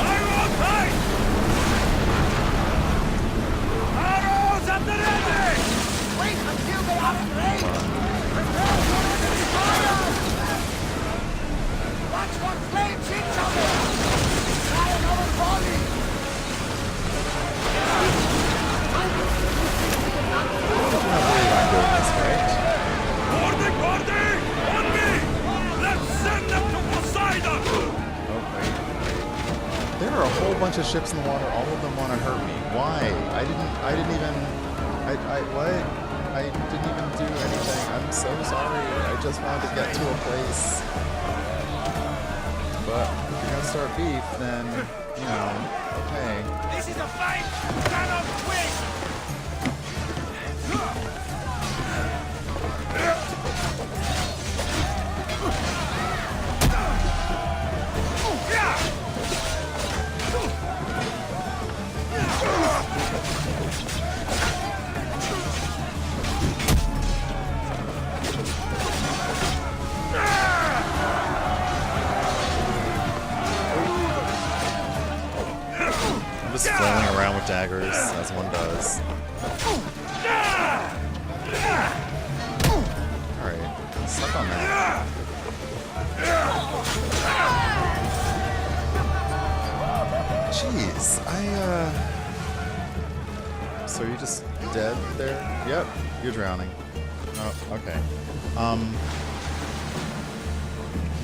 Arrow tight! Arrows at the ready! Wait until they are in range! Prepare for enemy fire! Watch for flames incoming! Try another volley! I'm doing this, right? Boarding! On me! Let's send them to Poseidon! Oh, wait. There are a whole bunch of ships in the water. All of them want to hurt me. Why? I didn't even... what? I didn't even do anything. I'm so sorry. I just wanted to get to a place. But if you're gonna start beef, then, you know, okay. This is a fight! Cannot win! I'm just flailing around with daggers, as one does. Alright, suck on that. Jeez, So you're just dead there? Yep, you're drowning. Oh, okay.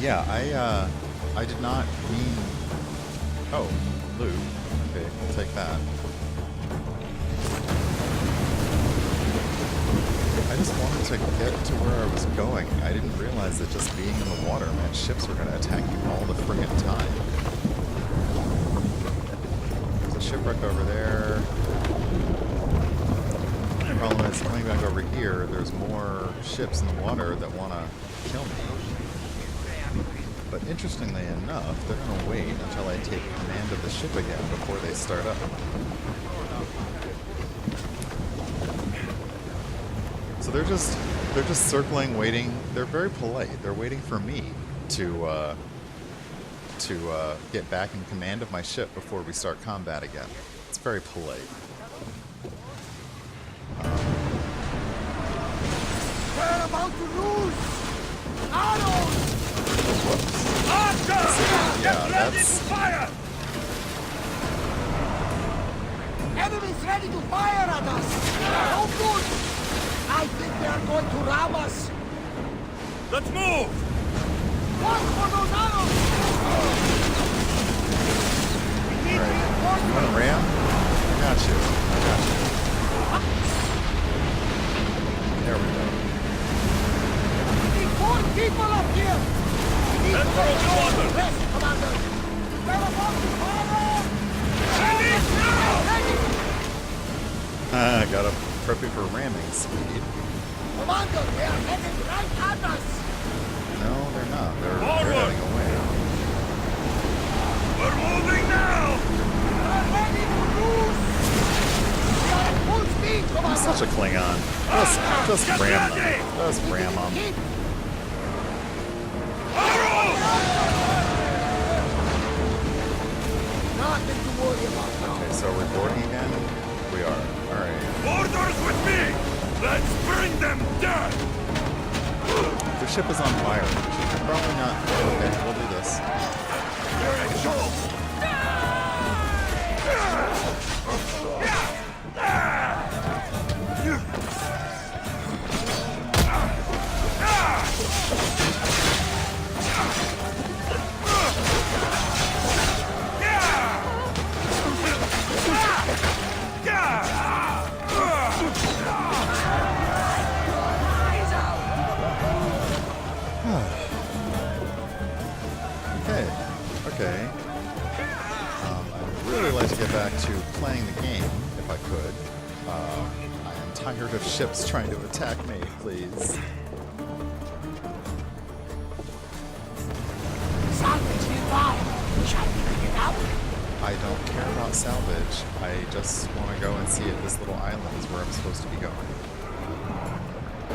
Yeah, I did not mean... Oh, loot. Okay, we'll take that. I just wanted to get to where I was going. I didn't realize that just being in the water meant ships were going to attack you all the friggin' time. There's a shipwreck over there. The problem is, coming back over here, there's more ships in the water that want to kill me. But interestingly enough, they're going to wait until I take command of the ship again before they start up. So they're just circling, waiting. They're very polite. They're waiting for me to get back in command of my ship before we start combat again. It's very polite. We're about to lose! Arrows! Whoops. Yeah, that's... Fire! Enemies ready to fire at us! Oh, good! I think they are going to ram us! Let's move! Watch for those arrows! We need Alright, you want reinforcements! to ram? I got you. There we go. We need 4 people up here! We need Let's throw the water! rest, Commander! They're about to fire! Ready! Gotta prep you for ramming speed. Commander, they are headed right at us! No, they're not. They're Forward! heading away. We're moving now! We're ready to lose! We are at full speed, I'm Commander! such a Klingon. Just ram them. Just ram them. Keep nothing to worry about now. Okay, so we're boarding again? We are. Alright. Orders with me! Let's bring them down! The ship is on fire. Probably not. Okay, we'll do this. Here it goes! Okay. I'd really like to get back to playing the game, if I could. I am tired of ships trying to attack me, please. Salvage nearby. Shall we pick it up? I don't care about salvage. I just want to go and see if this little island is where I'm supposed to be going.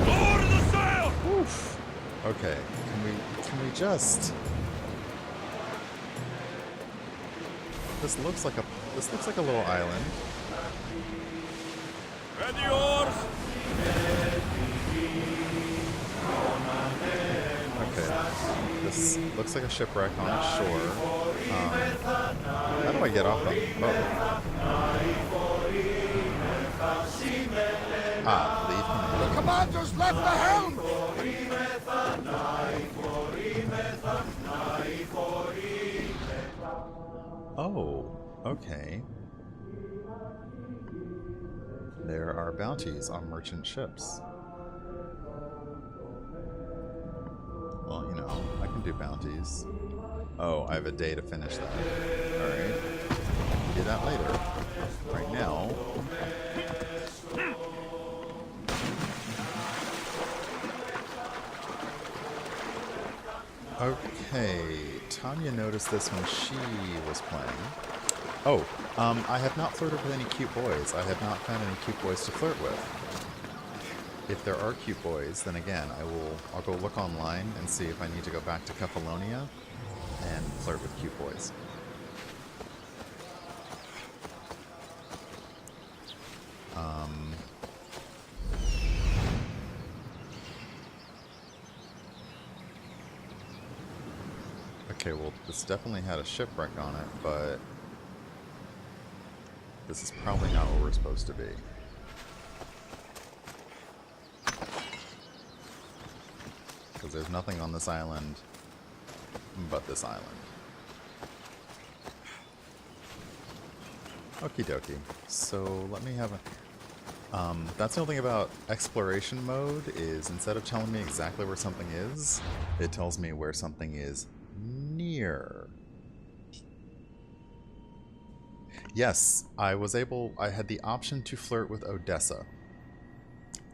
Lower the sail! Oof. Okay, can we just... This looks like a little island. Ready oars! Okay, this looks like a shipwreck on the shore. How do I get off the boat? Leave The commander's left the helm! Oh, okay. There are bounties on merchant ships. Well, you know, I can do bounties. Oh, I have a day to finish that. Alright. Do that later. Right now... Okay, Tanya noticed this when she was playing. Oh, I have not flirted with any cute boys. I have not found any cute boys to flirt with. If there are cute boys, then again, I'll go look online and see if I need to go back to Cephalonia and flirt with cute boys. Okay, well, this definitely had a shipwreck on it, but this is probably not where we're supposed to be. Because there's nothing on this island but this island. Okie dokie. So let me have a... that's the only thing about exploration mode is instead of telling me exactly where something is, it tells me where something is near. Yes, I had the option to flirt with Odessa,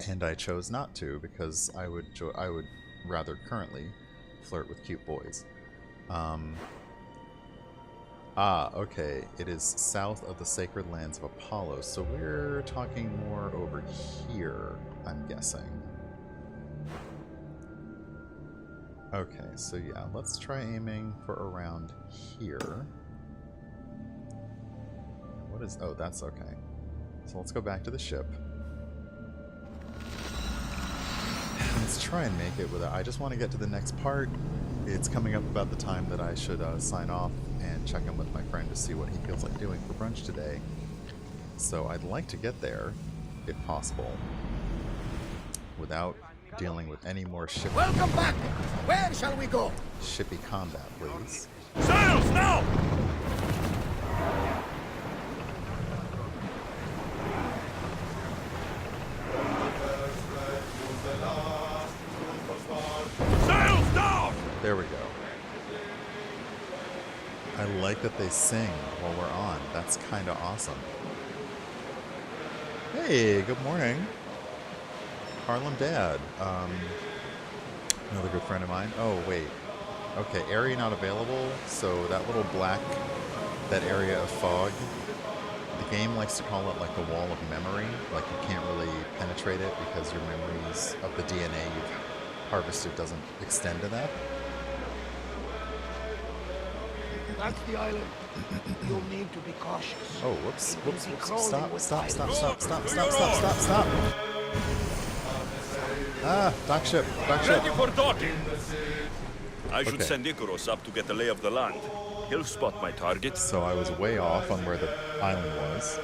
and I chose not to because I would rather currently flirt with cute boys. Okay, it is south of the sacred lands of Apollo, so we're talking more over here, I'm guessing. Okay, so yeah, let's try aiming for around here. What is... oh, that's okay. So let's go back to the ship. Let's try and make it with it. I just want to get to the next part. It's coming up about the time that I should sign off and check in with my friend to see what he feels like doing for brunch today. So I'd like to get there, if possible, without dealing with any more shippy... Welcome back! Where shall we go? Shippy combat, please. Sails now! Sails down! There we go. I like that they sing while we're on. That's kind of awesome. Hey, good morning. Harlem Dad. Another good friend of mine. Oh, wait. Okay, area not available. So that little black, that area of fog, the game likes to call it like the wall of memory. Like you can't really penetrate it because your memories of the DNA you've harvested doesn't extend to that. That's the island. You'll need to be cautious. Oh, whoops, whoops, You'll be whoops. crawling Stop, with stop, pirates. stop, stop, stop, stop, stop, stop, stop. Ah, dock ship, dock ship. Ready for docking! I should Okay. send Icarus up to get the lay of the land. He'll spot my target. So I was way off on where the island was.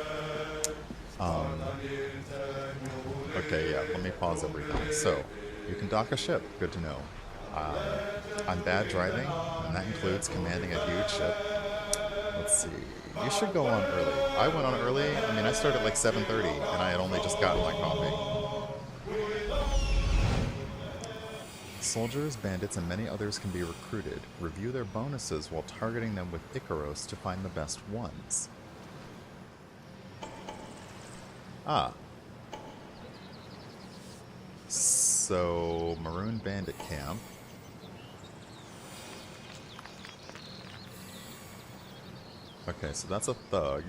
Okay, yeah, let me pause everything. So, you can dock a ship, good to know. I'm bad driving, and that includes commanding a huge ship. Let's see, you should go on early. I went on early, I mean I started like 7:30, and I had only just gotten my coffee. Soldiers, bandits, and many others can be recruited. Review their bonuses while targeting them with Icaros to find the best ones. Ah. So, Maroon Bandit Camp. Okay, so that's a thug.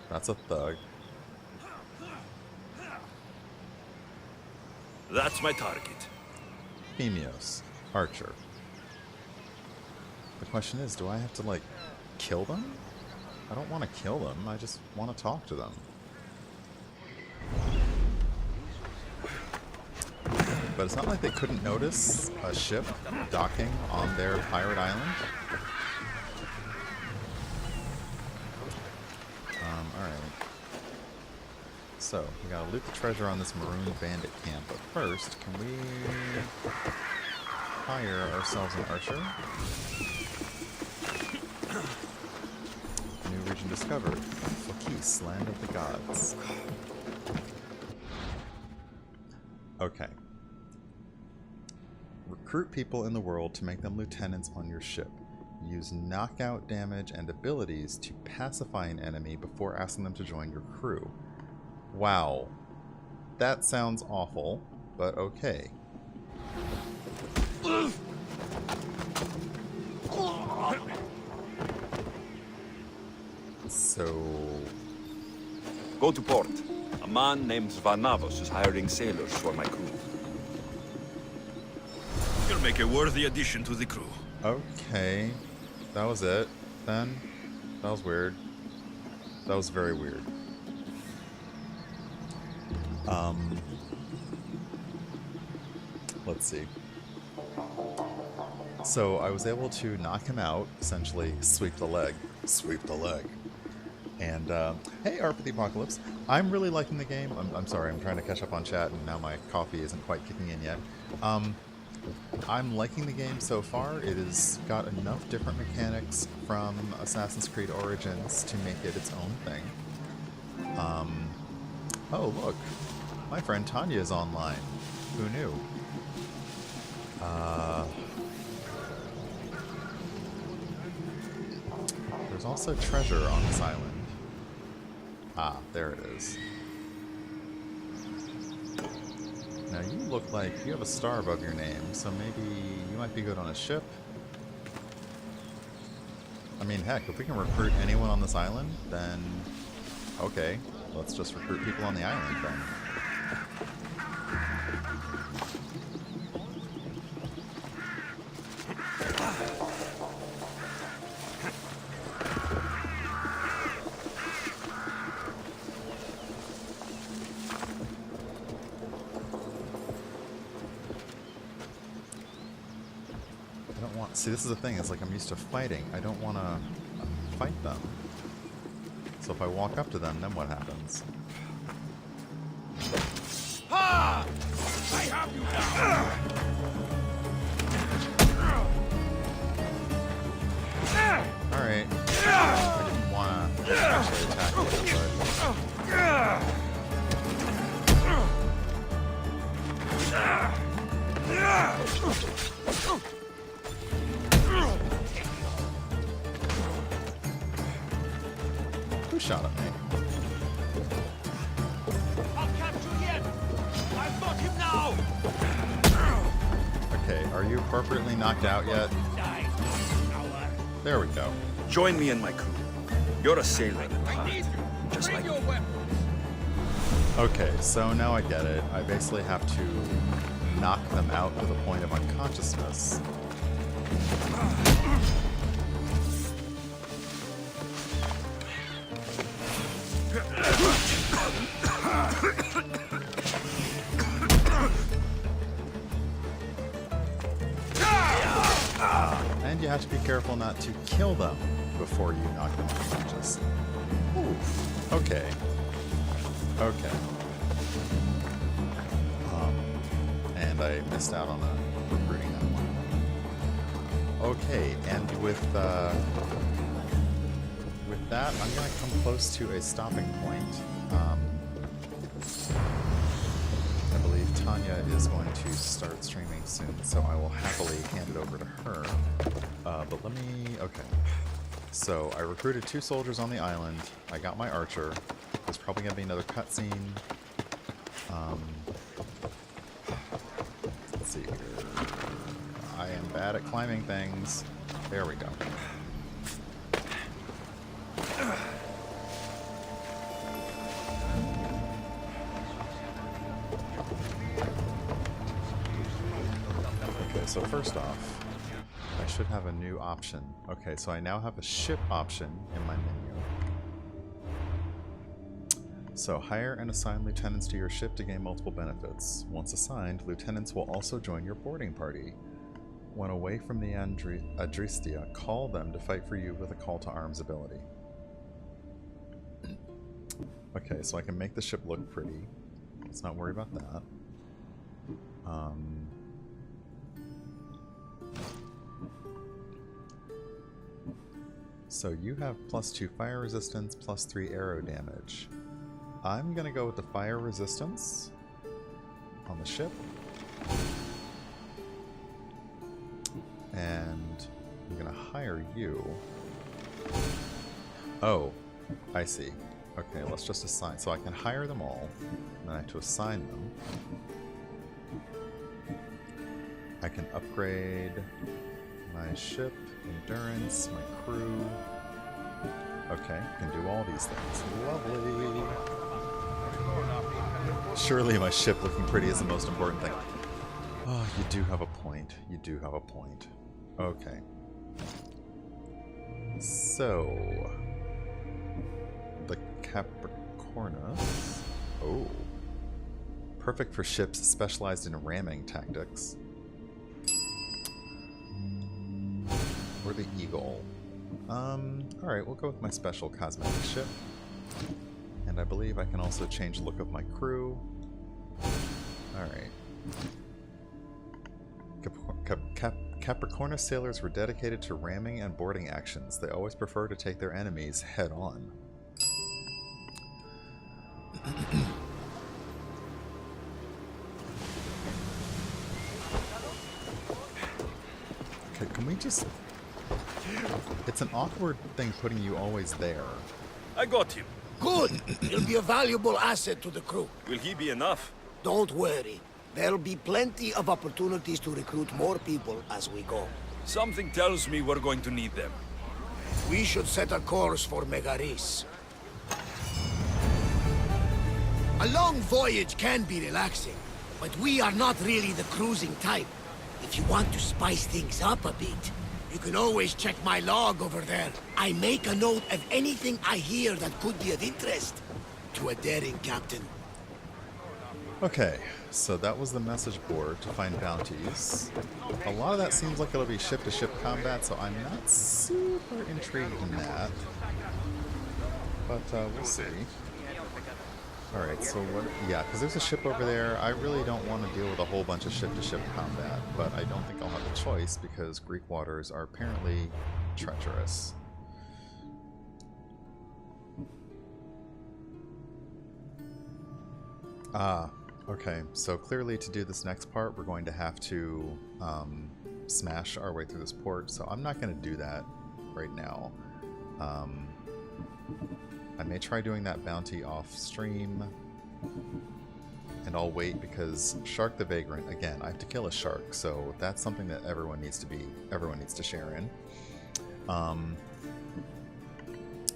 That's a thug. That's my target. Hemios, archer. The question is, do I have to, like, kill them? I don't want to kill them, I just want to talk to them. But it's not like they couldn't notice a ship docking on their pirate island. Alright. So, we gotta loot the treasure on this Maroon Bandit camp, but first, can we hire ourselves an archer? New region discovered. Phokis, land of the gods. Okay. Recruit people in the world to make them lieutenants on your ship. Use knockout damage and abilities to pacify an enemy before asking them to join your crew. Wow. That sounds awful, but okay. So... Go to port. A man named Varnavos is hiring sailors for my crew. You'll make a worthy addition to the crew. Okay. That was it, then. That was weird. That was very weird. Let's see. So I was able to knock him out, essentially sweep the leg. Sweep the leg. And, hey, Art for the Apocalypse. I'm really liking the game. I'm sorry, I'm trying to catch up on chat, and now my coffee isn't quite kicking in yet. I'm liking the game so far. It has got enough different mechanics from Assassin's Creed Origins to make it its own thing. Oh, look. My friend Tanya is online. Who knew? There's also treasure on this island. Ah, there it is. Now you look like you have a star above your name, so maybe you might be good on a ship. I mean, heck, if we can recruit anyone on this island, then okay, let's just recruit people on the island then. See, this is the thing, it's like I'm used to fighting. I don't want to fight them. So if I walk up to them, then what happens? Ha! I have you now! Alright. I didn't want to actually attack you, but... Who shot at me? I'll catch you yet! I've got him now! Okay, are you appropriately knocked out yet? There we go. Join me and my crew. You're a sailor at heart, just like me. Okay, so now I get it. I basically have to knock them out to the point of unconsciousness. And you have to be careful not to kill them before you knock them unconscious. Ooh, okay. Okay. And I missed out on recruiting that one. Okay, and with that, I'm going to come close to a stopping point. Tanya is going to start streaming soon, so I will happily hand it over to her. But let me... Okay. So, I recruited 2 soldiers on the island. I got my archer. There's probably going to be another cutscene. Let's see here. I am bad at climbing things. There we go. Okay, so first off, I should have a new option. Okay, so I now have a ship option in my menu. So, hire and assign lieutenants to your ship to gain multiple benefits. Once assigned, lieutenants will also join your boarding party. When away from the Adristia, call them to fight for you with a call to arms ability. Okay, so I can make the ship look pretty. Let's not worry about that. So you have +2 fire resistance, +3 arrow damage. I'm gonna go with the fire resistance on the ship. And I'm gonna hire you. Oh, I see. Okay, let's just assign. So I can hire them all, and then I have to assign them. I can upgrade my ship, endurance, my crew. Okay, can do all these things. Lovely. Surely my ship looking pretty is the most important thing. Oh, you do have a point. You do have a point. Okay. So... the Capricornus. Oh. Perfect for ships specialized in ramming tactics. Or the Eagle. Alright, we'll go with my special cosmetic ship. And I believe I can also change the look of my crew. Alright. Capricornus sailors were dedicated to ramming and boarding actions. They always prefer to take their enemies head on. Okay, can we just... It's an awkward thing putting you always there. I got him. Good! He'll be a valuable asset to the crew. Will he be enough? Don't worry. There'll be plenty of opportunities to recruit more people as we go. Something tells me we're going to need them. We should set a course for Megaris. A long voyage can be relaxing, but we are not really the cruising type. If you want to spice things up a bit, you can always check my log over there. I make a note of anything I hear that could be of interest to a daring captain. Okay, so that was the message board to find bounties. A lot of that seems like it'll be ship-to-ship combat, so I'm not super intrigued in that. But we'll see. Alright, so what... Yeah, because there's a ship over there. I really don't want to deal with a whole bunch of ship-to-ship combat, but I don't think I'll have a choice because Greek waters are apparently treacherous. Ah, okay. So clearly to do this next part, we're going to have to smash our way through this port, so I'm not going to do that right now. I may try doing that bounty off stream, and I'll wait because Shark the Vagrant, again, I have to kill a shark, so that's something that everyone needs to share in.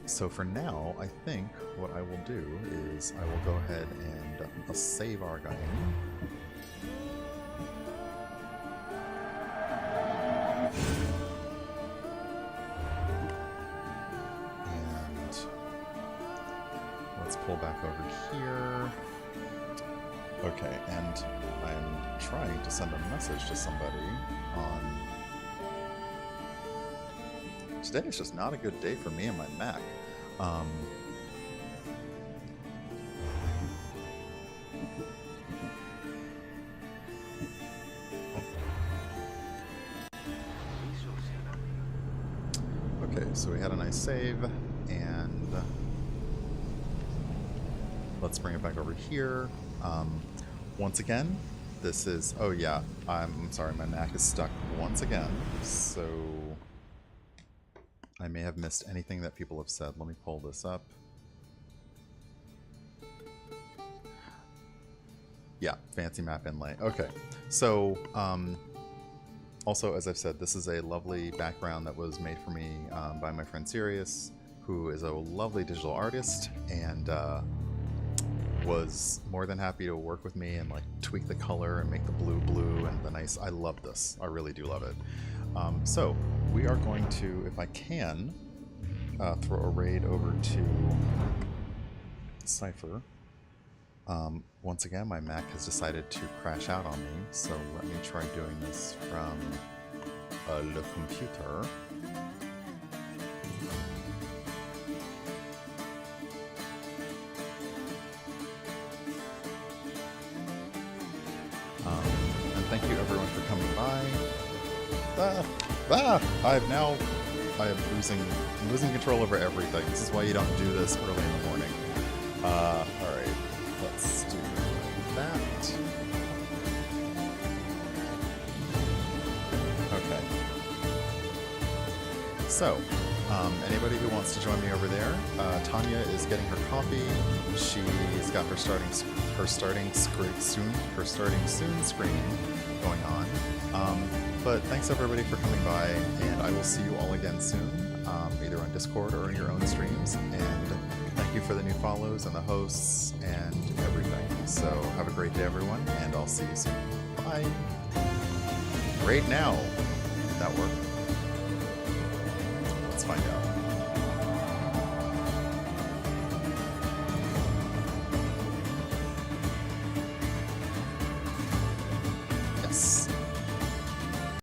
So for now, I think what I will do is I will go ahead and save our guy. Let's pull back over here. Okay, and I'm trying to send a message to somebody on... Today is just not a good day for me and my Mac. Okay, so we had a nice save, and let's bring it back over here. Once again, this is... Oh, yeah. I'm sorry, my Mac is stuck once again. So I may have missed anything that people have said. Let me pull this up. Yeah, fancy map inlay. Okay, so also, as I've said, this is a lovely background that was made for me by my friend Sirius, who is a lovely digital artist, and was more than happy to work with me and like tweak the color and make the blue blue and the nice... I love this. I really do love it. So we are going to, if I can, throw a raid over to Cypher. Once again, my Mac has decided to crash out on me, so let me try doing this from le computer. And thank you everyone for coming by. I'm losing control over everything. This is why you don't do this early in the morning. Alright, let's do that. Okay. So, anybody who wants to join me over there, Tanya is getting her coffee. She's got her starting soon screening going on. But thanks everybody for coming by, and I will see you all again soon, either on Discord or in your own streams. And thank you for the new follows and the hosts and everything. So have a great day, everyone, and I'll see you soon. Bye. Right now. Did that work? Let's find out.